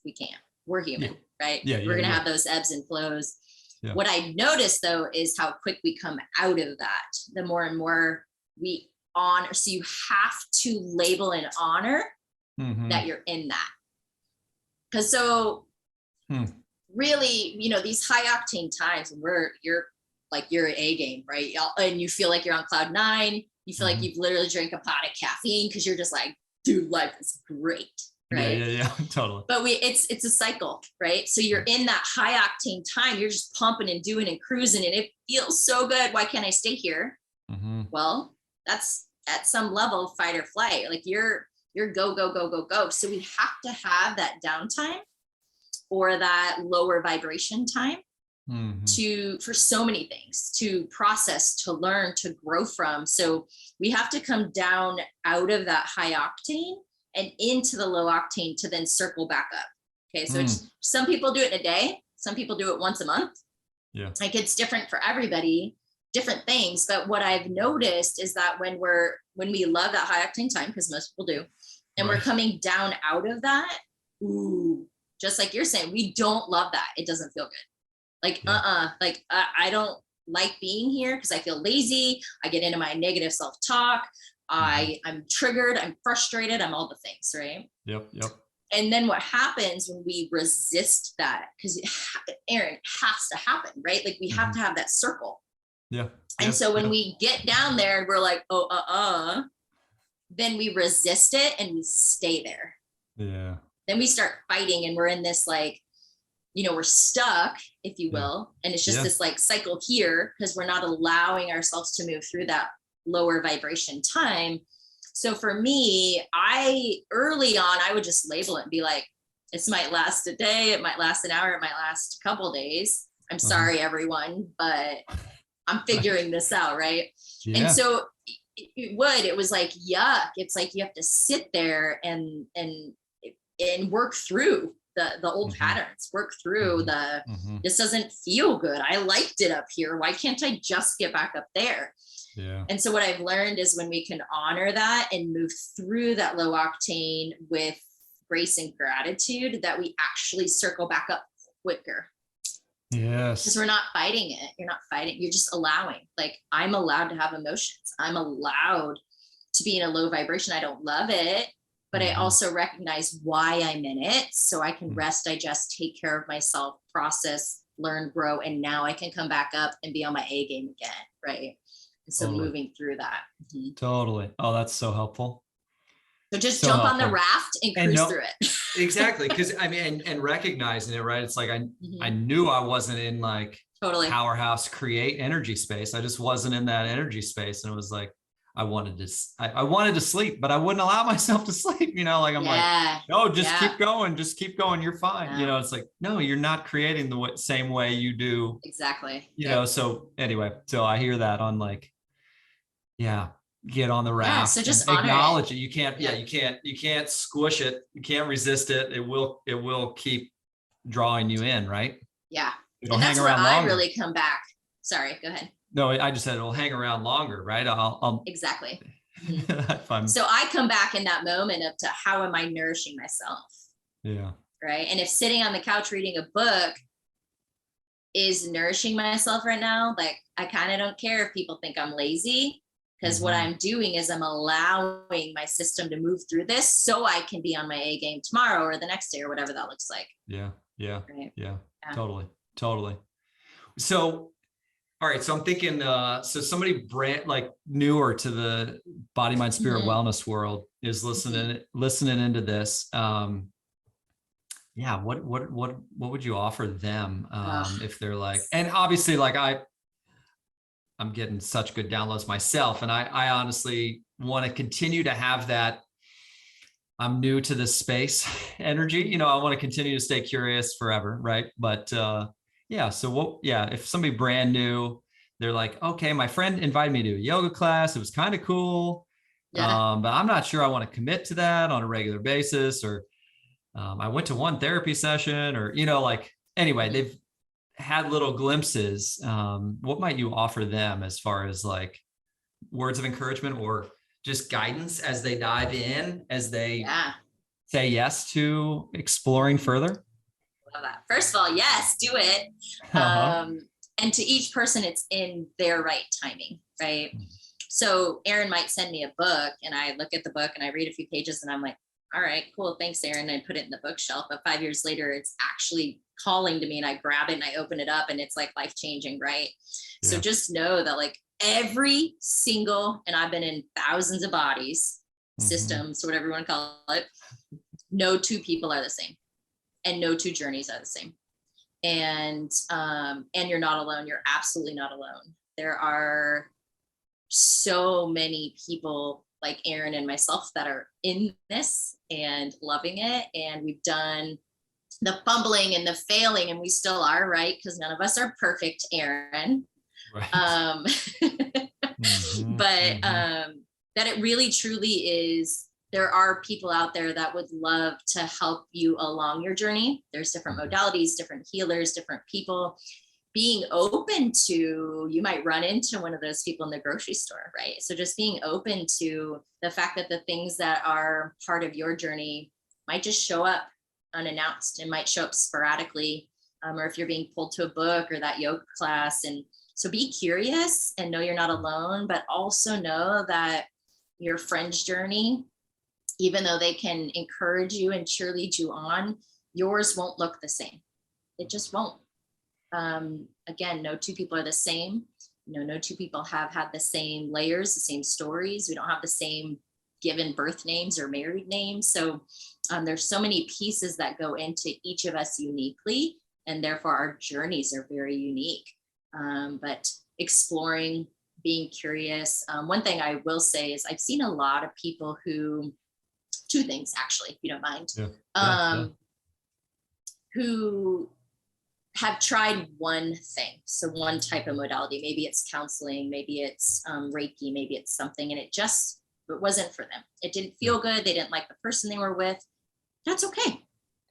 we can't. We're human, right? Yeah. We're gonna have those ebbs and flows. Yeah. What I noticed though is how quick we come out of that. The more and more we honor. So you have to label and honor that you're in that. Because really, these high octane times where you're A game, right? And you feel like you're on cloud 9. You feel like you've literally drank a pot of caffeine because you're just like, dude, life is great, right? Yeah, totally. But it's a cycle, right? So you're in that high octane time. You're just pumping and doing and cruising, and it feels so good. Why can't I stay here? Well, that's at some level fight or flight. Like you're go, go, go, go, go. So we have to have that downtime or that lower vibration time for so many things, to process, to learn, to grow from. So we have to come down out of that high octane and into the low octane to then circle back up. Okay. So some people do it in a day. Some people do it once a month. Yeah. Like it's different for everybody, different things. But what I've noticed is that when we love that high octane time, because most people do, and we're coming down out of that, just like you're saying, we don't love that. It doesn't feel good. Like, like I don't like being here because I feel lazy. I get into my negative self-talk. I'm triggered. I'm frustrated. I'm all the things, right? Yep. And then what happens when we resist that, because Aaron, it has to happen, right? Like we have to have that circle. Yeah. And so when we get down there and we're like, then we resist it and we stay there. Yeah. Then we start fighting and we're in this like, we're stuck, if you will. And it's just this like cycle here because we're not allowing ourselves to move through that lower vibration time. So for me, early on, I would just label it and be like, this might last a day, it might last an hour, it might last a couple days. I'm sorry, everyone, but I'm figuring this out, right? Yeah. And so it was like, yuck. It's like you have to sit there and work through the old patterns, work through this doesn't feel good. I liked it up here. Why can't I just get back up there? Yeah. And so what I've learned is when we can honor that and move through that low octane with grace and gratitude, that we actually circle back up quicker. Yes. Because we're not fighting it. You're not fighting. You're just allowing. Like, I'm allowed to have emotions. I'm allowed to be in a low vibration. I don't love it, but I also recognize why I'm in it. So I can rest, digest, take care of myself, process, learn, grow. And now I can come back up and be on my A game again. Right. And so moving through that. Totally. Oh, that's so helpful. So just jump on the raft and cruise through it. Exactly. Because I mean, and recognizing it, right? It's like I knew I wasn't in like totally powerhouse create energy space. I just wasn't in that energy space. And it was like, I wanted to, I wanted to sleep, but I wouldn't allow myself to sleep, like, I'm like, no, just keep going. You're fine. It's like, no, you're not creating the same way you do. Exactly. So anyway, so I hear that on like, get on the raft, so just acknowledge it. You can't, you can't squish it. You can't resist it. It will keep drawing you in. Right. Yeah. It'll and that's hang where around I longer. really come back. Sorry, go ahead. No, I just said it'll hang around longer, right? I'll exactly. So I come back in that moment of to how am I nourishing myself? Yeah. Right. And if sitting on the couch reading a book is nourishing myself right now, like I kind of don't care if people think I'm lazy, because what I'm doing is I'm allowing my system to move through this so I can be on my A game tomorrow or the next day or whatever that looks like. Yeah. Right? Yeah. Totally. So, all right. So I'm thinking, so somebody like newer to the body, mind, spirit, wellness world is listening into this. What would you offer them if they're like, and obviously like I'm getting such good downloads myself, and I honestly want to continue to have that. I'm new to this space energy, I want to continue to stay curious forever. Right. But so if somebody brand new, they're like, okay, my friend invited me to a yoga class. It was kind of cool. But I'm not sure I want to commit to that on a regular basis, or I went to one therapy session, or, anyway, they've had little glimpses. What might you offer them as far as like words of encouragement or just guidance as they dive in, as they say yes to exploring further? Love that. First of all, yes, do it. And to each person, it's in their right timing, right? So Aaron might send me a book and I look at the book and I read a few pages and I'm like, all right, cool. Thanks, Aaron. And I put it in the bookshelf. But 5 years later, it's actually calling to me and I grab it and I open it up and it's like life-changing, right? Yeah. So just know that like every single, and I've been in thousands of bodies, systems, whatever you want to call it, no two people are the same and no two journeys are the same. And you're not alone. You're absolutely not alone. There are so many people like Aaron and myself that are in this and loving it. And we've done the fumbling and the failing, and we still are, right? Because none of us are perfect, Aaron. Right. That it really truly is, there are people out there that would love to help you along your journey. There's different modalities, different healers, different people. Being open to, you might run into one of those people in the grocery store, right? So just being open to the fact that the things that are part of your journey might just show up unannounced and might show up sporadically, or if you're being pulled to a book or that yoga class. And so be curious and know you're not alone, but also know that your friend's journey, even though they can encourage you and cheerlead you on, yours won't look the same. It just won't. Again, no two people are the same. No two people have had the same layers, the same stories. We don't have the same given birth names or married names. So there's so many pieces that go into each of us uniquely, and therefore our journeys are very unique. But exploring, being curious. One thing I will say is I've seen a lot of people who, two things actually, if you don't mind, who have tried one thing. So one type of modality, maybe it's counseling, maybe it's Reiki, maybe it's something, and it wasn't for them. It didn't feel good. They didn't like the person they were with. That's okay.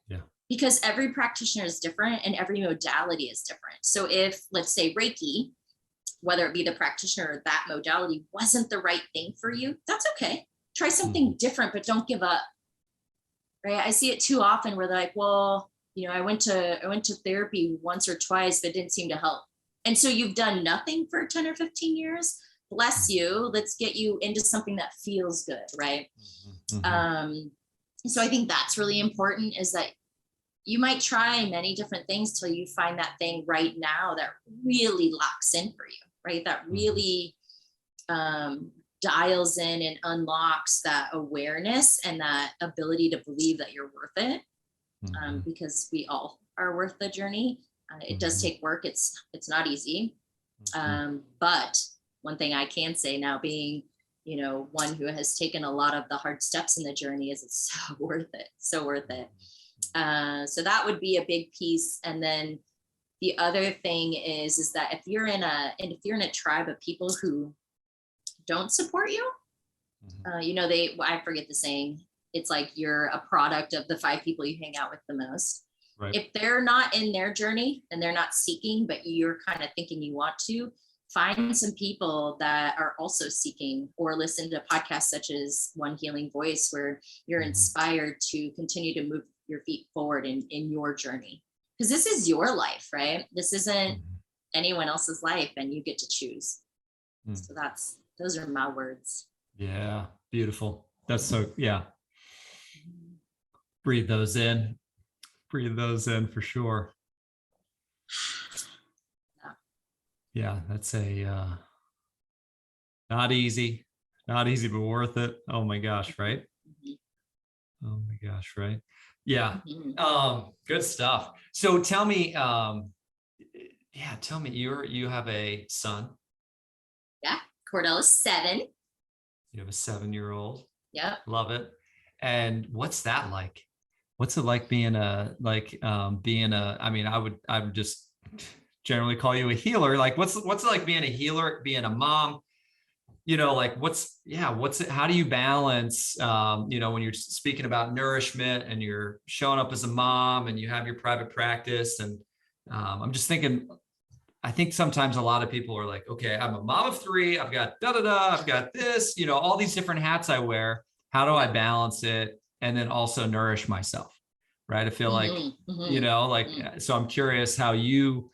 Yeah. Because every practitioner is different and every modality is different. So if, let's say, Reiki, whether it be the practitioner or that modality wasn't the right thing for you, that's okay. Try something different, but don't give up. Right? I see it too often where they're like, well, I went to therapy once or twice, but it didn't seem to help. And so you've done nothing for 10 or 15 years. Bless you. Let's get you into something that feels good. Right. So I think that's really important, is that you might try many different things till you find that thing right now that really locks in for you, right? That really dials in and unlocks that awareness and that ability to believe that you're worth it. Because we all are worth the journey. It does take work. It's not easy. But one thing I can say now, being one who has taken a lot of the hard steps in the journey, is it's so worth it. So worth it. So that would be a big piece. And then the other thing is that if you're in a tribe of people who don't support you, I forget the saying. It's like you're a product of the 5 people you hang out with the most. Right. If they're not in their journey and they're not seeking, but you're kind of thinking you want to, find some people that are also seeking, or listen to podcasts such as One Healing Voice, where you're inspired to continue to move your feet forward in your journey. Because this is your life, right? This isn't anyone else's life, and you get to choose. So those are my words. Yeah, beautiful. That's so, yeah. Breathe those in for sure. Yeah, that's not easy, but worth it. Oh my gosh, right? Oh my gosh, right? Yeah. Good stuff. So tell me, you have a son. Yeah, Cordella's 7. You have a 7-year-old. Yeah. Love it. And what's that like? What's it like being I would just generally call you a healer. Like what's it like being a healer, being a mom? Like what's it, how do you balance, when you're speaking about nourishment and you're showing up as a mom and you have your private practice, and I'm just thinking, I think sometimes a lot of people are like, okay, I'm a mom of 3, I've got I've got this, all these different hats I wear. How do I balance it and then also nourish myself? Right. I feel like, so I'm curious how you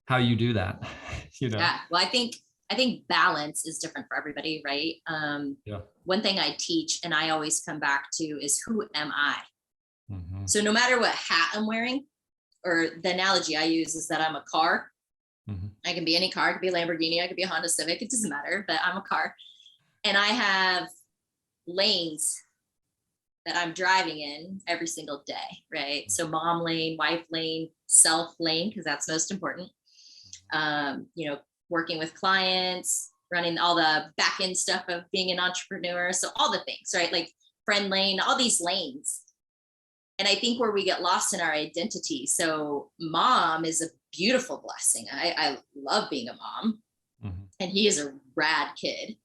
do that, Yeah. Well, I think balance is different for everybody. Right. One thing I teach and I always come back to is, who am I? So no matter what hat I'm wearing, or the analogy I use is that I'm a car. I can be any car. I could be a Lamborghini. I could be a Honda Civic. It doesn't matter, but I'm a car. And I have lanes that I'm driving in every single day, right? So mom lane, wife lane, self lane, because that's most important. Working with clients, running all the back end stuff of being an entrepreneur. So all the things, right? Like friend lane, all these lanes. And I think where we get lost in our identity. So mom is a beautiful blessing. I love being a mom, and he is a rad kid.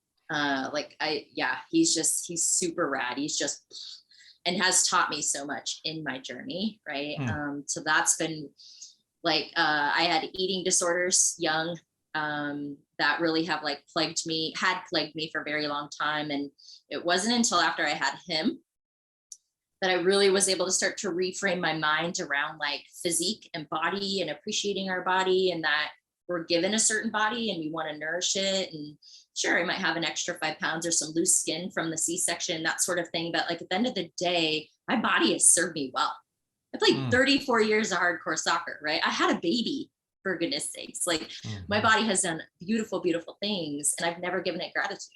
He's super rad. He's just, and has taught me so much in my journey. Right. So that's been like, I had eating disorders young, that really have plagued me for a very long time. And it wasn't until after I had him that I really was able to start to reframe my mind around physique and body, and appreciating our body, and that we're given a certain body and we want to nourish it. And sure, I might have an extra 5 pounds or some loose skin from the C-section, that sort of thing. But at the end of the day, my body has served me well. I played 34 years of hardcore soccer, right? I had a baby, for goodness sakes. My body has done beautiful, beautiful things, and I've never given it gratitude.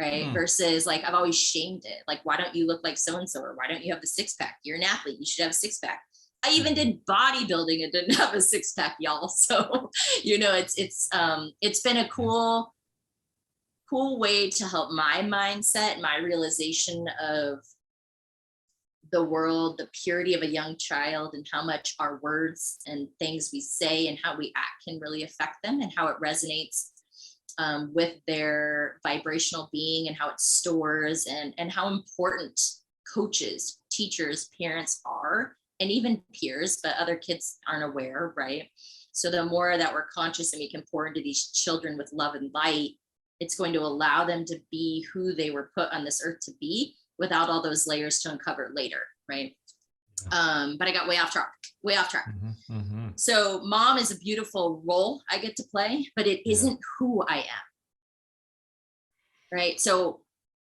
Right. Versus I've always shamed it. Why don't you look like so-and-so? Or why don't you have the 6-pack? You're an athlete. You should have a 6-pack. I even did bodybuilding and didn't have a 6-pack, y'all. So, it's been a cool way to help my mindset, my realization of the world, the purity of a young child, and how much our words and things we say and how we act can really affect them, and how it resonates with their vibrational being, and how it stores, and how important coaches, teachers, parents are, and even peers, but other kids aren't aware, right? So the more that we're conscious and we can pour into these children with love and light, it's going to allow them to be who they were put on this earth to be, without all those layers to uncover later, right? But I got way off track. So mom is a beautiful role I get to play, but it isn't who I am, right? So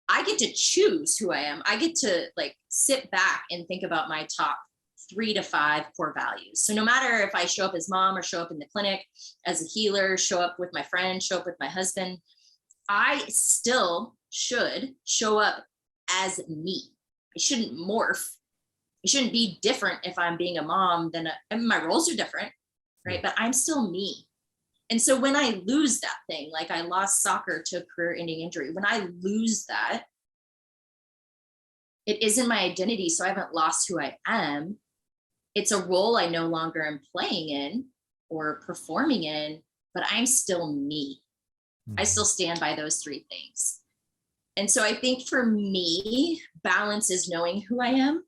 I get to choose who I am. I get to sit back and think about my top 3 to 5 core values. So no matter if I show up as mom, or show up in the clinic as a healer, show up with my friend, show up with my husband, I still should show up as me. I shouldn't morph. It shouldn't be different if I'm being a mom and my roles are different, right? But I'm still me. And so when I lose that thing, like I lost soccer to a career-ending injury, when I lose that, it isn't my identity. So I haven't lost who I am. It's a role I no longer am playing in or performing in, but I'm still me. I still stand by those three things. And so I think for me, balance is knowing who I am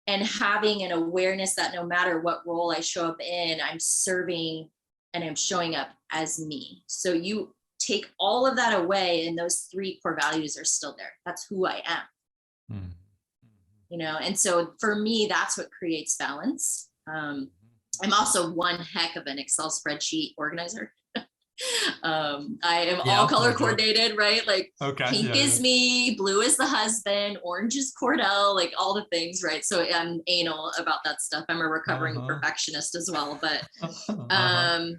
and having an awareness that no matter what role I show up in, I'm serving and I'm showing up as me. So you take all of that away and those three core values are still there. That's who I am. You know, and so for me, that's what creates balance. I'm also one heck of an Excel spreadsheet organizer. I am all color coordinated, right? Like pink is me, blue is the husband, orange is Cordell, like all the things, right? So I'm anal about that stuff. I'm a recovering perfectionist as well, but and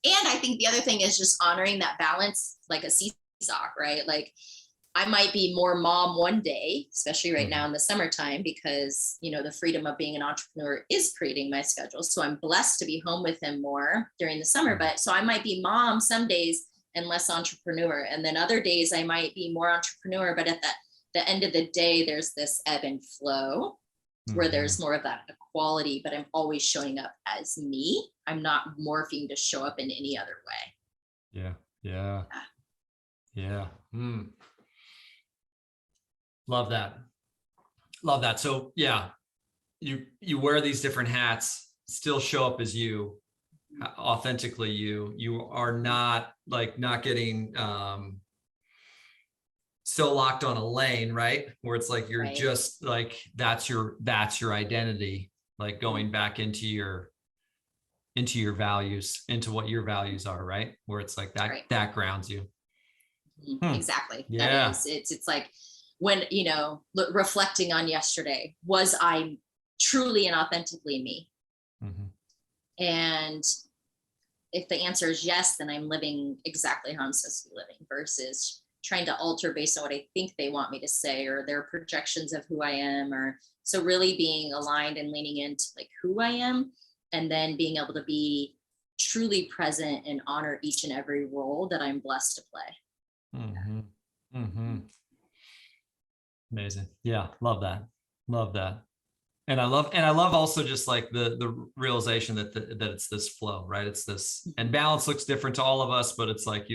I think the other thing is just honoring that balance, like a seesaw, right? Like I might be more mom one day, especially right now in the summertime, because, you know, the freedom of being an entrepreneur is creating my schedule. So I'm blessed to be home with him more during the summer. But so I might be mom some days and less entrepreneur. And then other days I might be more entrepreneur. But at the end of the day, there's this ebb and flow where there's more of that equality, but I'm always showing up as me. I'm not morphing to show up in any other way. Yeah. Love that. So yeah, you wear these different hats, still show up as you, authentically you are not getting still locked on a lane, right? Where it's like you're just like that's your identity, like going back into your values, into what your values are, right? Where it's like that grounds you. Exactly. Yeah. That is, it's like when, you know, reflecting on yesterday, was I truly and authentically me? And if the answer is yes, then I'm living exactly how I'm supposed to be living versus trying to alter based on what I think they want me to say or their projections of who I am. Or so really being aligned and leaning into like who I am, and then being able to be truly present and honor each and every role that I'm blessed to play. Amazing. Yeah. Love that. And I love also just like the realization that it's this flow, right? It's this, and balance looks different to all of us, but it's like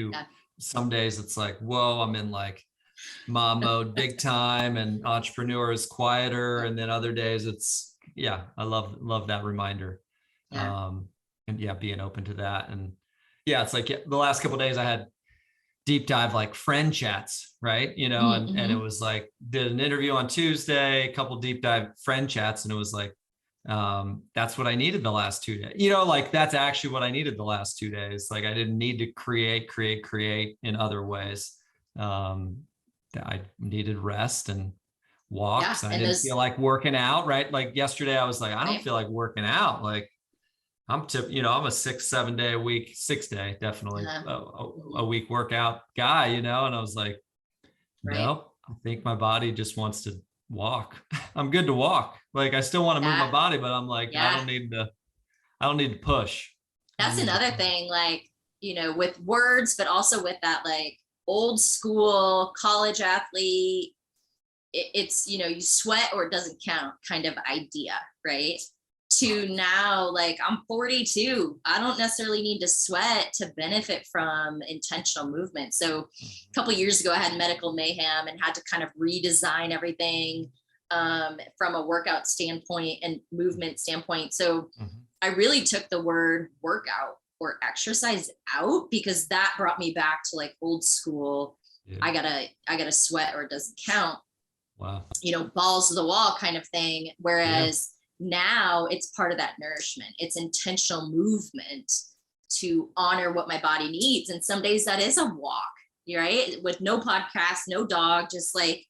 some days it's like, whoa, I'm in like mom mode big time, and entrepreneur is quieter. And then other days it's, I love that reminder. And being open to that. And it's like the last couple of days I had deep dive like friend chats, right? You know, and it was like, did an interview on Tuesday, a couple deep dive friend chats, and it was like, that's what I needed the last 2 days. You know, like that's actually what I needed the last 2 days. Like I didn't need to create in other ways. I needed rest and walks. I didn't feel like working out, right? Like yesterday I was like, I don't feel like working out. Like I'm a 6-7 day a week, 6 day, definitely a week workout guy, you know? And I was like, no, I think my body just wants to walk. I'm good to walk. Like I still want to move my body, but I'm like, I don't need to push. That's another thing, like, you know, with words, but also with that, like old school college athlete, it's, you know, you sweat or it doesn't count kind of idea, right? To now, like I'm 42, I don't necessarily need to sweat to benefit from intentional movement. So a couple of years ago, I had medical mayhem and had to kind of redesign everything from a workout standpoint and movement standpoint. So I really took the word workout or exercise out, because that brought me back to like old school. I gotta sweat or it doesn't count. Wow. You know, balls to the wall kind of thing. Whereas now it's part of that nourishment. It's intentional movement to honor what my body needs. And some days that is a walk, right? With no podcast, no dog, just like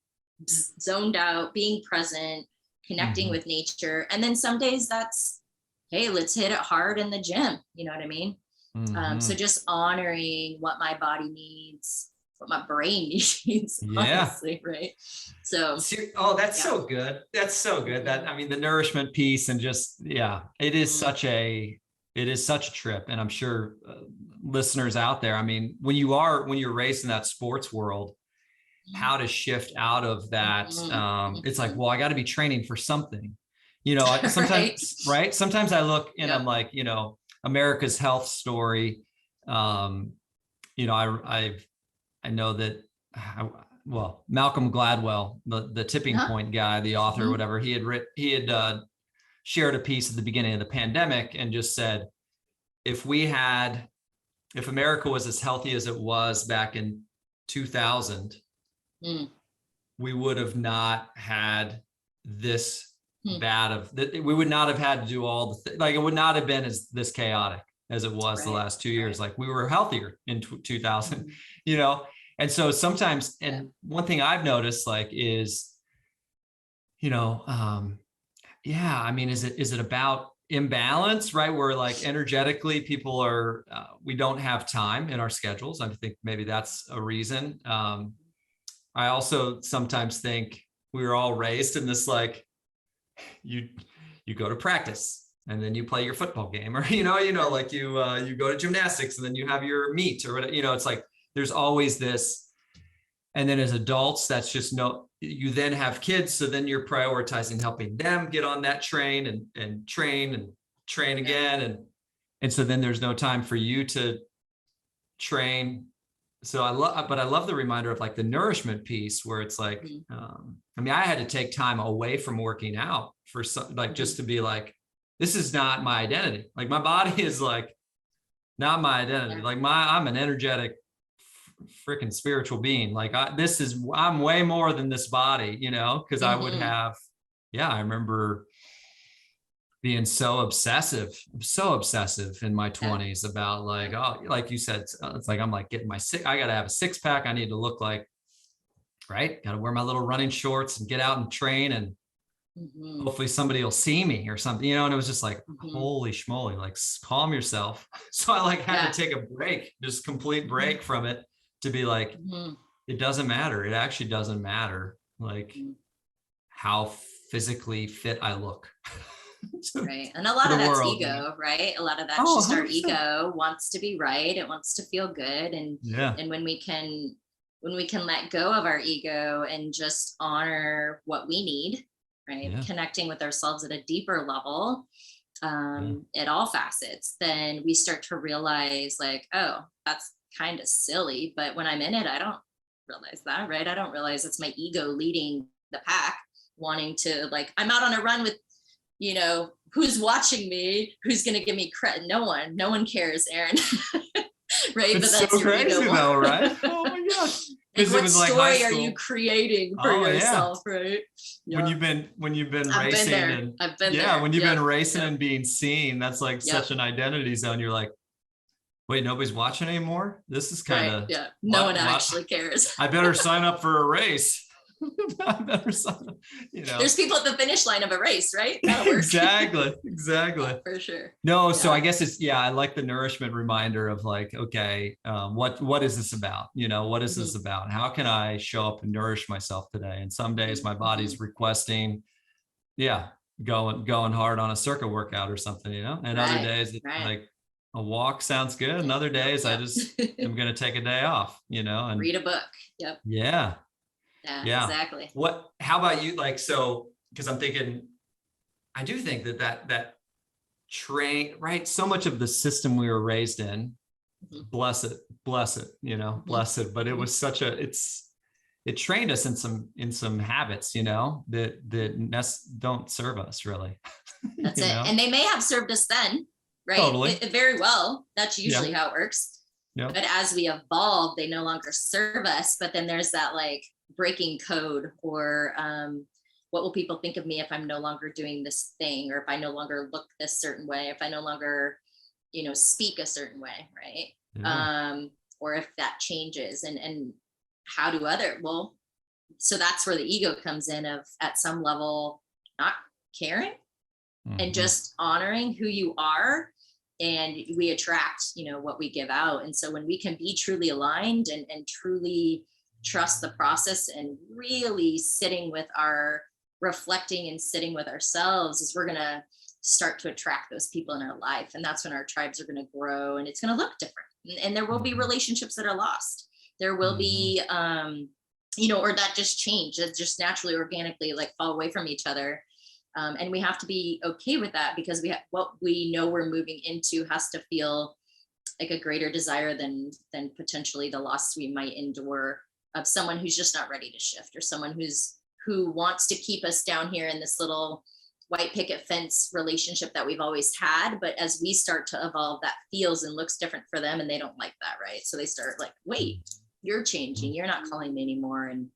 zoned out, being present, connecting with nature. And then some days that's, hey, let's hit it hard in the gym. You know what I mean? So just honoring what my body needs, what my brain needs, honestly, right? So that's so good. That's so good. That, I mean, the nourishment piece, and just it is such a It is such a trip. And I'm sure listeners out there, I mean, when you're raised in that sports world, how to shift out of that. It's like, well, I got to be training for something, sometimes, right? Sometimes I look and I'm like, America's health story. I know that, Malcolm Gladwell, the tipping point guy, the author, or whatever, he had shared a piece at the beginning of the pandemic and just said, if America was as healthy as it was back in 2000, we would have not had this we would not have had to do all the it would not have been this chaotic as it was the last 2 years. Like, we were healthier in 2000, and so sometimes, and one thing I've noticed is, I mean, is it about imbalance, right? Where like energetically people are, we don't have time in our schedules. I think maybe that's a reason. I also sometimes think we were all raised in this, like, you go to practice and then you play your football game, or, like you go to gymnastics and then you have your meet or whatever, it's like, there's always this. And then as adults, that's just you then have kids. So then you're prioritizing helping them get on that train and train again. And so then there's no time for you to train. So I love the reminder of like the nourishment piece, where it's like, I mean, I had to take time away from working out for some, like, just to be like, this is not my identity. Like, my body is like not my identity. Like, I'm an energetic freaking spiritual being. Like, I'm way more than this body, because I would have, I remember being so obsessive in my 20s about like, oh, like you said, it's like, I'm like getting I got to have a 6-pack. I need to look like, right. Got to wear my little running shorts and get out and train, and hopefully somebody will see me or something, and it was just like, holy schmoly, like, calm yourself. So I like had to take a break, just complete break from it, to be like, it doesn't matter. It actually doesn't matter, like, how physically fit I look. Right. And a lot of that's ego, right? A lot of that's just 100%. Our ego wants to be right. It wants to feel good. And when we can let go of our ego and just honor what we need, right? Connecting with ourselves at a deeper level, at all facets, then we start to realize like, oh, that's kind of silly. But when I'm in it, I don't realize that, right? I don't realize it's my ego leading the pack, wanting to, like, I'm out on a run with, who's watching me, who's going to give me credit? No one cares, Aaron. Right. It's but that's so crazy though, right? Oh my gosh. Like, what story are you creating for yourself, right? When you've been racing, I've been there. When you've been racing and being seen, that's like such an identity zone. You're like, wait, nobody's watching anymore? This is kind of no one actually cares. I better sign up for a race. I better sign up, There's people at the finish line of a race, right? That'll work. Exactly. For sure. No, so I guess it's, I like the nourishment reminder of like, okay, what is this about? What is this about? How can I show up and nourish myself today? And some days my body's requesting, going hard on a circuit workout or something, and other days it's like a walk sounds good. And other days I just am going to take a day off, and read a book. Yep. Yeah, exactly. How about you? Like, so, because I'm thinking, I do think that train, right? So much of the system we were raised in, bless it, blessed, but it was it trained us in some habits, that don't serve us really. That's it. And they may have served us then, right? Totally. Very well. That's usually how it works. Yep. But as we evolve, they no longer serve us. But then there's that like breaking code, or what will people think of me if I'm no longer doing this thing, or if I no longer look this certain way, if I no longer, speak a certain way, right? Or if that changes, and how do so that's where the ego comes in, of at some level not caring and just honoring who you are, and we attract, what we give out. And so when we can be truly aligned and truly trust the process, and really reflecting and sitting with ourselves, is we're going to start to attract those people in our life. And that's when our tribes are going to grow and it's going to look different. And there will be relationships that are lost. There will be, or that just change, that just naturally, organically like fall away from each other. And we have to be okay with that, because what we know we're moving into has to feel like a greater desire than potentially the loss we might endure of someone who's just not ready to shift, or someone who wants to keep us down here in this little white picket fence relationship that we've always had. But as we start to evolve, that feels and looks different for them, and they don't like that, right? So they start like, wait, you're changing, you're not calling me anymore. And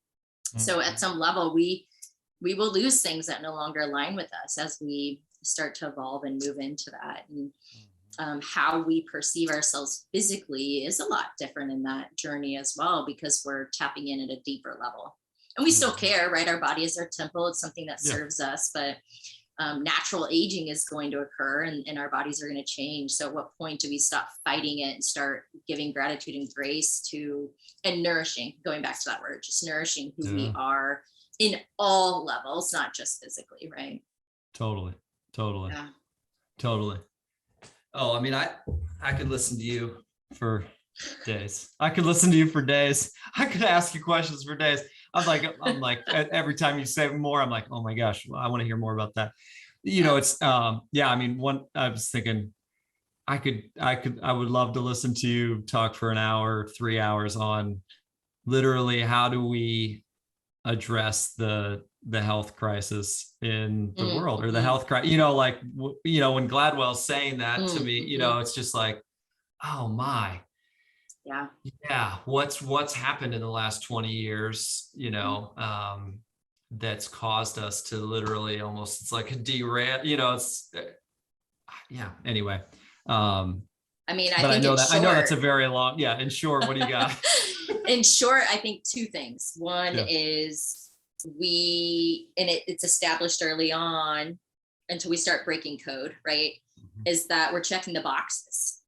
so at some level, we will lose things that no longer align with us as we start to evolve and move into that. And how we perceive ourselves physically is a lot different in that journey as well, because we're tapping in at a deeper level. And we still care, right? Our body is our temple. It's something that serves us, but natural aging is going to occur, and our bodies are going to change. So at what point do we stop fighting it and start giving gratitude and grace to, and nourishing, going back to that word, just nourishing who we are in all levels, not just physically, right? Totally. Yeah. Totally. Oh, I mean, I could listen to you for days. I could ask you questions for days. I'm like, every time you say more, I'm like, oh my gosh, I want to hear more about that. It's, I mean, I was thinking I would love to listen to you talk for an hour, 3 hours on literally how do we address the health crisis in the world, or the health crisis, when Gladwell's saying that to me, it's just like, oh my, what's happened in the last 20 years, that's caused us to literally almost, it's like a derail, anyway. I mean, I know that's a very long, in short, what do you got? In short, I think two things. One is it's established early on until we start breaking code, right? Is that we're checking the boxes.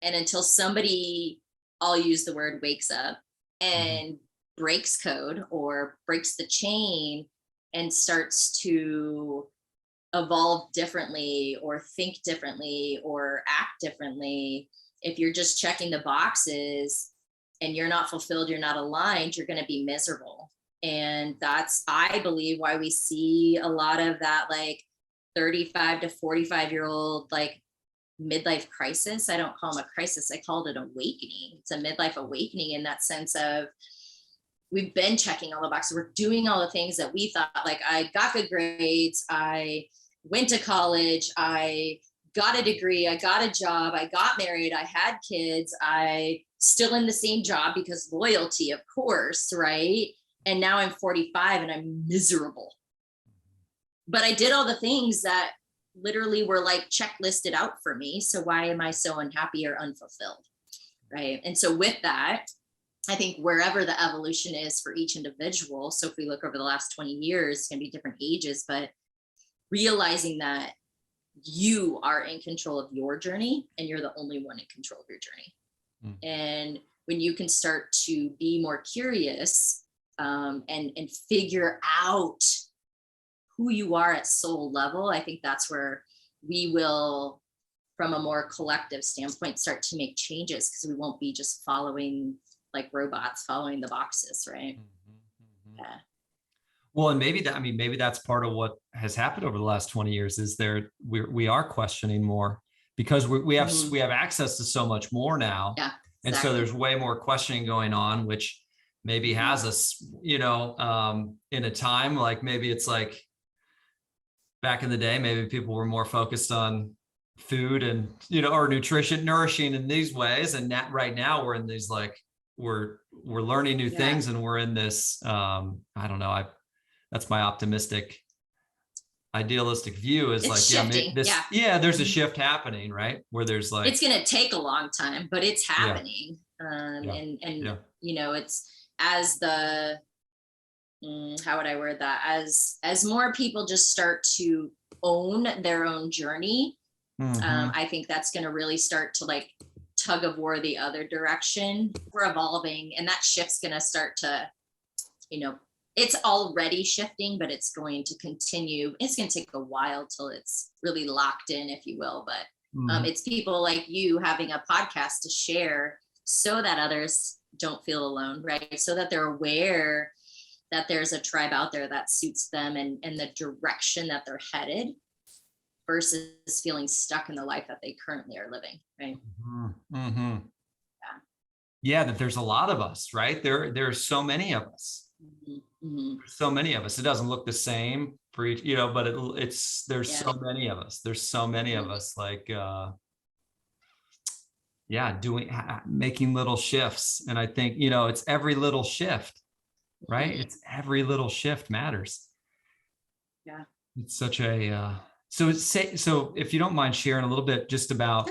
And until somebody, I'll use the word, wakes up and breaks code or breaks the chain and starts to evolve differently or think differently or act differently, if you're just checking the boxes and you're not fulfilled, you're not aligned, you're going to be miserable. And that's, I believe, why we see a lot of that like 35 to 45-year-old like midlife crisis. I don't call them a crisis, I called it awakening. It's a midlife awakening in that sense of, we've been checking all the boxes, we're doing all the things that we thought, like I got good grades, I went to college, I got a degree, I got a job, I got married, I had kids, I still in the same job because loyalty, of course, right? And now I'm 45 and I'm miserable. But I did all the things that literally were like checklisted out for me. So why am I so unhappy or unfulfilled, right? And so with that, I think wherever the evolution is for each individual, so if we look over the last 20 years, it's going to be different ages, but realizing that you are in control of your journey and you're the only one in control of your journey. And when you can start to be more curious and figure out who you are at soul level, I think that's where we will, from a more collective standpoint, start to make changes, because we won't be just following like robots, following the boxes, right? Yeah. Well, and maybe that's part of what has happened over the last 20 years is we are questioning more, because we have access to so much more now. Yeah, exactly. And so there's way more questioning going on, which maybe has us, in a time like, maybe it's like back in the day, maybe people were more focused on food and, or nutrition, nourishing in these ways. And right now we're in these, like, we're learning new things, and we're in this, I don't know, that's my idealistic view is, it's like, shifting. There's a shift happening, right? Where there's like, it's going to take a long time, but it's happening. It's as the, how would I word that? As more people just start to own their own journey, I think that's going to really start to like tug of war the other direction. We're evolving, and that shift's going to start to, it's already shifting, but it's going to continue. It's going to take a while till it's really locked in, if you will. But it's people like you having a podcast to share so that others don't feel alone, right? So that they're aware that there's a tribe out there that suits them and the direction that they're headed versus feeling stuck in the life that they currently are living, right? Yeah, that there's a lot of us, right? There's so many of us. So many of us. It doesn't look the same for each, but there's so many of us. There's so many of us, like making little shifts. And I think, it's every little shift, right? It's every little shift matters. Yeah. It's such a so if you don't mind sharing a little bit just about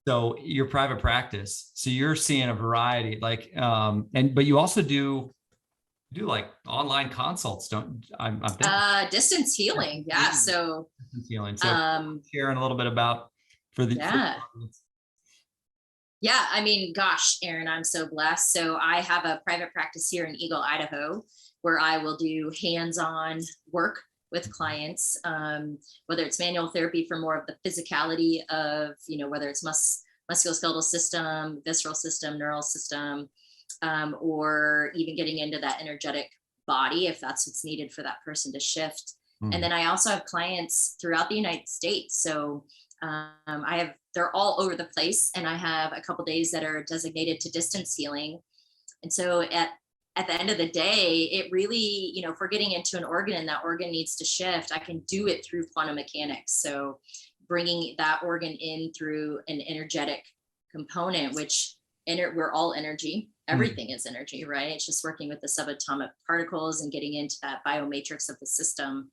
so your private practice. So you're seeing a variety, like but you also do like online consults, don't I'm thinking. Distance healing. Yeah. So Distance healing. So sharing a little bit about for the audience. Yeah, I mean, gosh, Aaron, I'm so blessed. So I have a private practice here in Eagle, Idaho, where I will do hands-on work with clients, whether it's manual therapy for more of the physicality of, whether it's musculoskeletal system, visceral system, neural system, or even getting into that energetic body, if that's what's needed for that person to shift. And then I also have clients throughout the United States. So they're all over the place, and I have a couple days that are designated to distance healing. And so at the end of the day, it really, if we're getting into an organ and that organ needs to shift, I can do it through quantum mechanics. So bringing that organ in through an energetic component, which we're all energy. Everything is energy, right? It's just working with the subatomic particles and getting into that biomatrix of the system.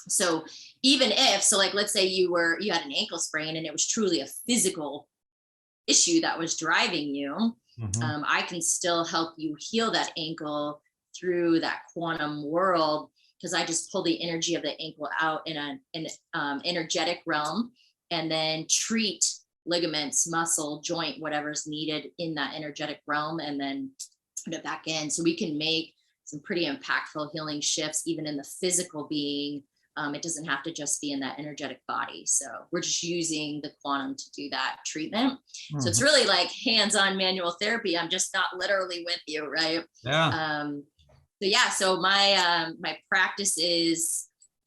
So even if, like, let's say you had an ankle sprain and it was truly a physical issue that was driving you, I can still help you heal that ankle through that quantum world, because I just pull the energy of the ankle out in an energetic realm and then treat ligaments, muscle, joint, whatever's needed in that energetic realm, and then put it back in. So we can make some pretty impactful healing shifts even in the physical being. It doesn't have to just be in that energetic body. So we're just using the quantum to do that treatment. So it's really like hands-on manual therapy. I'm just not literally with you, right? Yeah. So my practice is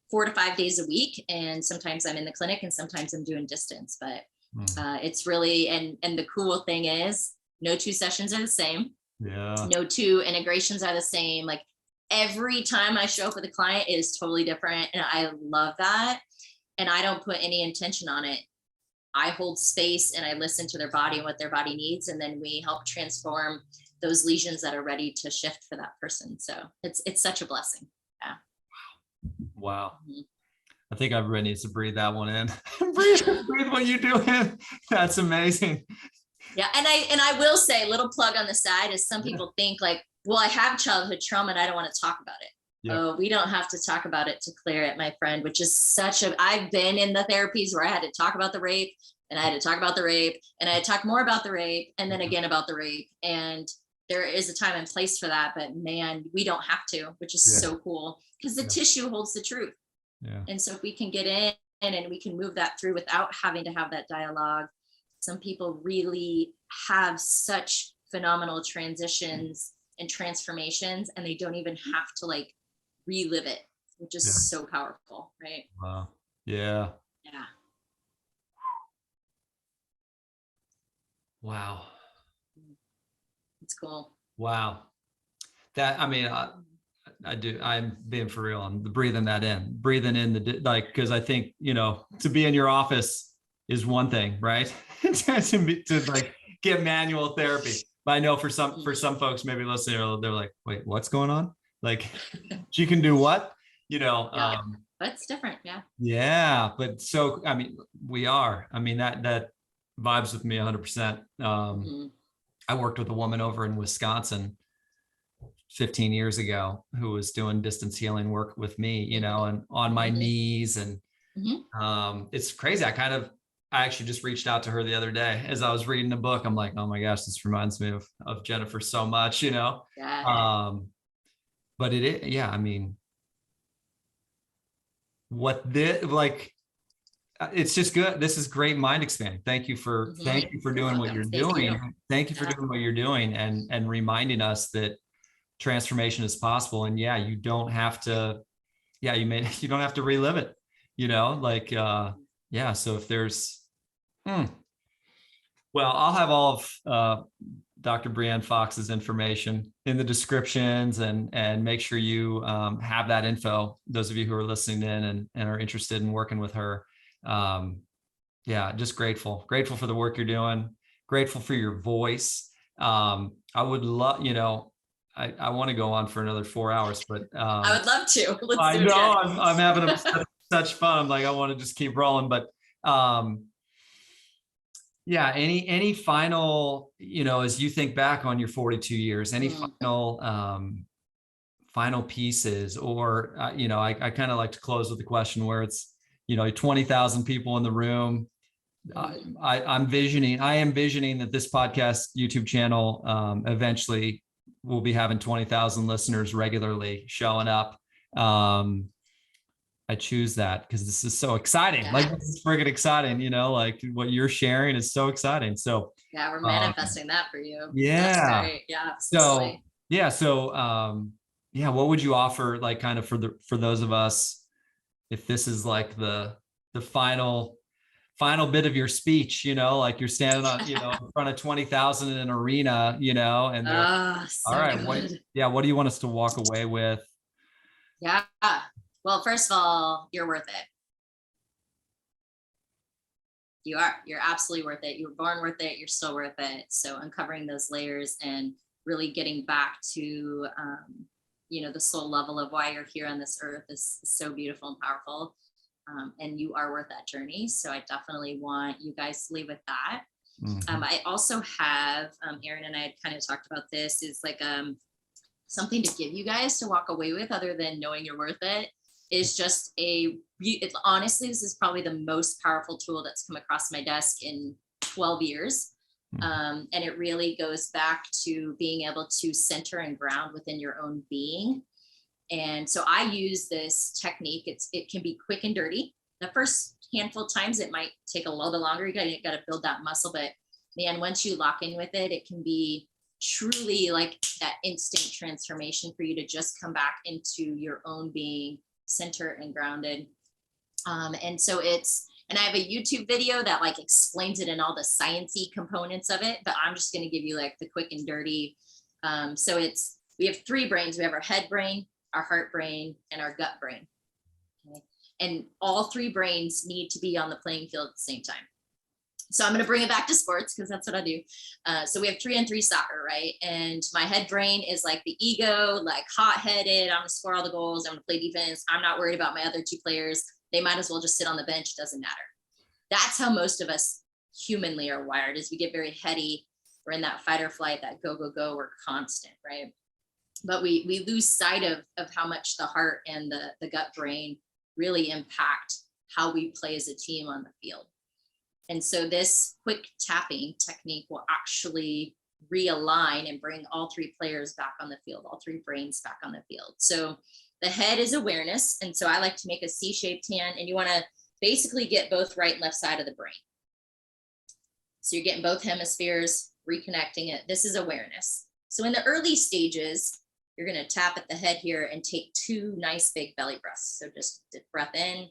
4 to 5 days a week, and sometimes I'm in the clinic and sometimes I'm doing distance. But it's really, and the cool thing is, no 2 sessions are the same. Yeah. No 2 integrations are the same. Like, every time I show up with a client, it is totally different. And I love that. And I don't put any intention on it. I hold space and I listen to their body and what their body needs. And then we help transform those lesions that are ready to shift for that person. So it's such a blessing. Yeah. Wow. I think everybody needs to breathe that one in. breathe what you're doing. That's amazing. Yeah. And I will say, little plug on the side is, some people think like, well, I have childhood trauma and I don't want to talk about it. Oh, we don't have to talk about it to clear it, my friend, which is I've been in the therapies where I had to talk about the rape, and I had to talk about the rape, and I had to talk more about the rape, and then again about the rape. And there is a time and place for that, but man, we don't have to, which is so cool, because the tissue holds the truth. Yeah. And so if we can get in and we can move that through without having to have that dialogue, some people really have such phenomenal transitions and transformations, and they don't even have to like relive it, which is so powerful, right? Wow. Yeah. Yeah. Wow. It's cool. Wow. That, I mean, I do, I'm being for real. I'm breathing that in, because I think, to be in your office is one thing, right? to like get manual therapy. But I know for some folks maybe listening, they're like, wait, what's going on? Like, she can do what? That's different. Yeah. Yeah. But so, I mean, that vibes with me 100%. I worked with a woman over in Wisconsin 15 years ago who was doing distance healing work with me, and on my knees. And it's crazy. I actually just reached out to her the other day as I was reading the book. I'm like, oh my gosh, this reminds me of Jennifer so much, Yeah. but yeah, I mean, it's just good. This is great mind expanding. Thank you for You're doing what welcome. you're Thank doing. you. Thank you for doing what you're doing and reminding us that transformation is possible. And yeah, you don't have to, you don't have to relive it, yeah. So if there's, well, I'll have all of Dr. Breann Fox's information in the descriptions, and make sure you have that info. Those of you who are listening in and are interested in working with her. Yeah, just grateful for the work you're doing. Grateful for your voice. I would love, I want to go on for another 4 hours, but I would love to. Let's I do it know again. I'm having such fun. I'm like, I want to just keep rolling, but yeah, any final, as you think back on your 42 years, any final pieces, or I kind of like to close with a question where it's 20,000 people in the room. I am envisioning that this podcast YouTube channel eventually will be having 20,000 listeners regularly showing up. I choose that because this is so exciting. Yeah. Like, this is friggin' exciting, like what you're sharing is so exciting. So yeah, we're manifesting that for you. Yeah. That's great. Yeah. Absolutely. So what would you offer, like, kind of for those of us, if this is like the final bit of your speech, like you're standing on, in front of 20,000 in an arena, and they're so all right, good. what do you want us to walk away with? Yeah. Well, first of all, you're worth it. You're absolutely worth it. You were born worth it. You're still worth it. So uncovering those layers and really getting back to, the soul level of why you're here on this earth is so beautiful and powerful. And you are worth that journey. So I definitely want you guys to leave with that. I also have, Aaron and I had kind of talked about this, is like something to give you guys to walk away with, other than knowing you're worth it, is just honestly, this is probably the most powerful tool that's come across my desk in 12 years. And it really goes back to being able to center and ground within your own being. And so I use this technique. It can be quick and dirty. The first handful of times it might take a little bit longer. You got to build that muscle, but man, once you lock in with it, it can be truly like that instant transformation for you to just come back into your own being, center and grounded. And so and I have a YouTube video that like explains it in all the sciencey components of it, but I'm just going to give you like the quick and dirty. So we have 3 brains. We have our head brain, our heart brain, and our gut brain. Okay? And all 3 brains need to be on the playing field at the same time. So I'm going to bring it back to sports because that's what I do. So we have 3-on-3 soccer, right? And my head brain is like the ego, like hot-headed. I'm going to score all the goals. I'm going to play defense. I'm not worried about my other 2 players. They might as well just sit on the bench. It doesn't matter. That's how most of us humanly are wired, is we get very heady. We're in that fight or flight, that go, go, go. We're constant, right? But we lose sight of how much the heart and the gut brain really impact how we play as a team on the field. And so this quick tapping technique will actually realign and bring all 3 players back on the field, all 3 brains back on the field. So the head is awareness. And so I like to make a C-shaped hand, and you want to basically get both right and left side of the brain. So you're getting both hemispheres, reconnecting it. This is awareness. So in the early stages, you're going to tap at the head here and take 2 nice big belly breaths. So just deep breath in,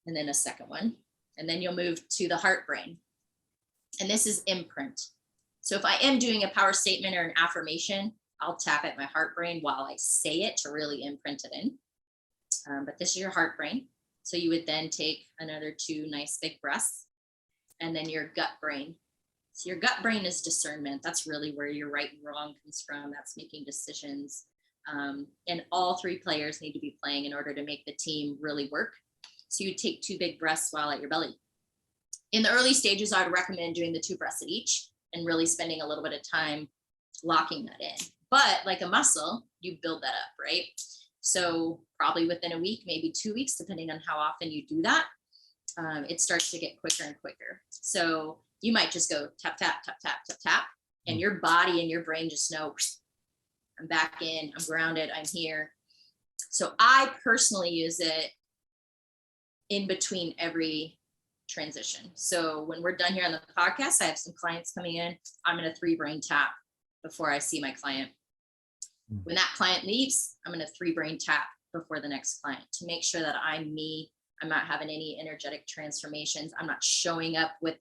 and then a second one. And then you'll move to the heart brain. And this is imprint. So if I am doing a power statement or an affirmation, I'll tap at my heart brain while I say it to really imprint it in. But this is your heart brain. So you would then take another 2 nice big breaths, and then your gut brain. So your gut brain is discernment. That's really where your right and wrong comes from. That's making decisions. And all 3 players need to be playing in order to make the team really work. So you take 2 big breaths while at your belly. In the early stages, I would recommend doing the 2 breaths at each and really spending a little bit of time locking that in. But like a muscle, you build that up, right? So probably within a week, maybe 2 weeks, depending on how often you do that, it starts to get quicker and quicker. So you might just go tap, tap, tap, tap, tap, tap, and your body and your brain just know I'm back in, I'm grounded, I'm here. So I personally use it in between every transition. So when we're done here on the podcast, I have some clients coming in, I'm going to 3 brain tap before I see my client. When that client leaves, I'm going to 3 brain tap before the next client to make sure that I'm me. I'm not having any energetic transformations. I'm not showing up with,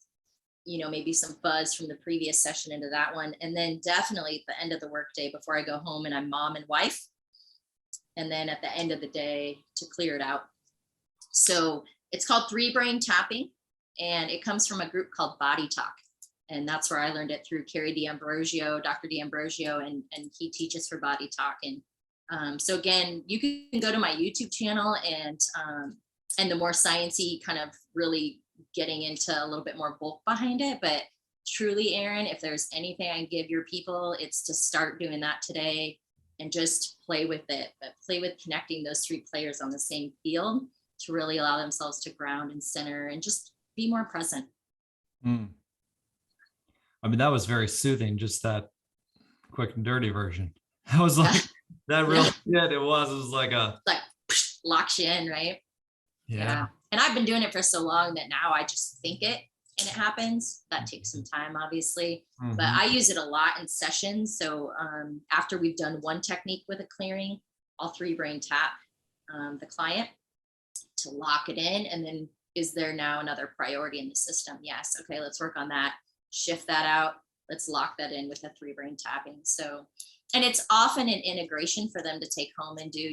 maybe some buzz from the previous session into that one. And then definitely at the end of the workday before I go home and I'm mom and wife. And then at the end of the day to clear it out. So it's called 3 brain tapping, and it comes from a group called Body Talk. And that's where I learned it through Dr. D'Ambrosio, and he teaches for Body Talk. And so again, you can go to my YouTube channel and the more sciencey kind of really getting into a little bit more bulk behind it. But truly, Aaron, if there's anything I give your people, it's to start doing that today and just play with it, but play with connecting those 3 players on the same field to really allow themselves to ground and center and just be more present. I mean, that was very soothing, just that quick and dirty version. I was like, that really, it was like locks you in, right? Yeah. And I've been doing it for so long that now I just think it and it happens. That takes some time, obviously, but I use it a lot in sessions. So after we've done one technique with a clearing, I'll 3 brain tap the client to lock it in. And then, is there now another priority in the system? Yes. Okay, let's work on that. Shift that out. Let's lock that in with a 3 brain tapping. So, and it's often an integration for them to take home and do,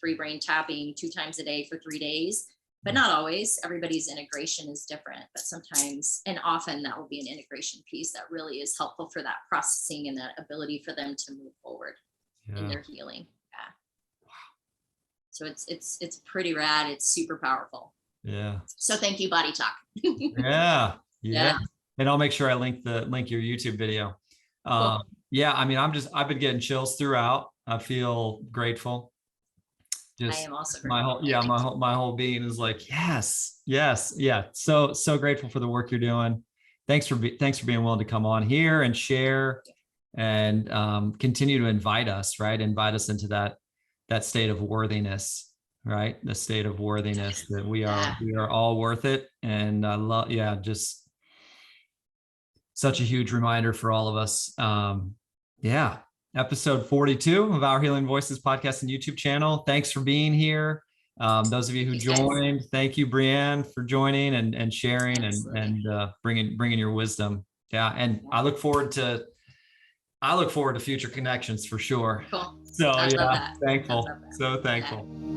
3 brain tapping 2 times a day for 3 days, but not always. Everybody's integration is different, but sometimes and often that will be an integration piece that really is helpful for that processing and that ability for them to move forward in their healing. Yeah. Wow. So it's pretty rad. It's super powerful. Yeah. So thank you, Body Talk. Yeah. And I'll make sure I link your YouTube video. Cool. Yeah. I mean, I've been getting chills throughout. I feel grateful. I am also grateful. My whole being is like, yes. So grateful for the work you're doing. Thanks for being willing to come on here and share and continue to invite us into that state of worthiness, right? The state of worthiness that we are all worth it. And I love, just such a huge reminder for all of us. Episode 42 of Our Healing Voices podcast and YouTube channel. Thanks for being here. Those of you who joined, thank you, Breann, for joining and sharing and bringing your wisdom. Yeah. And I look forward to future connections for sure. Cool. So thankful. So thankful.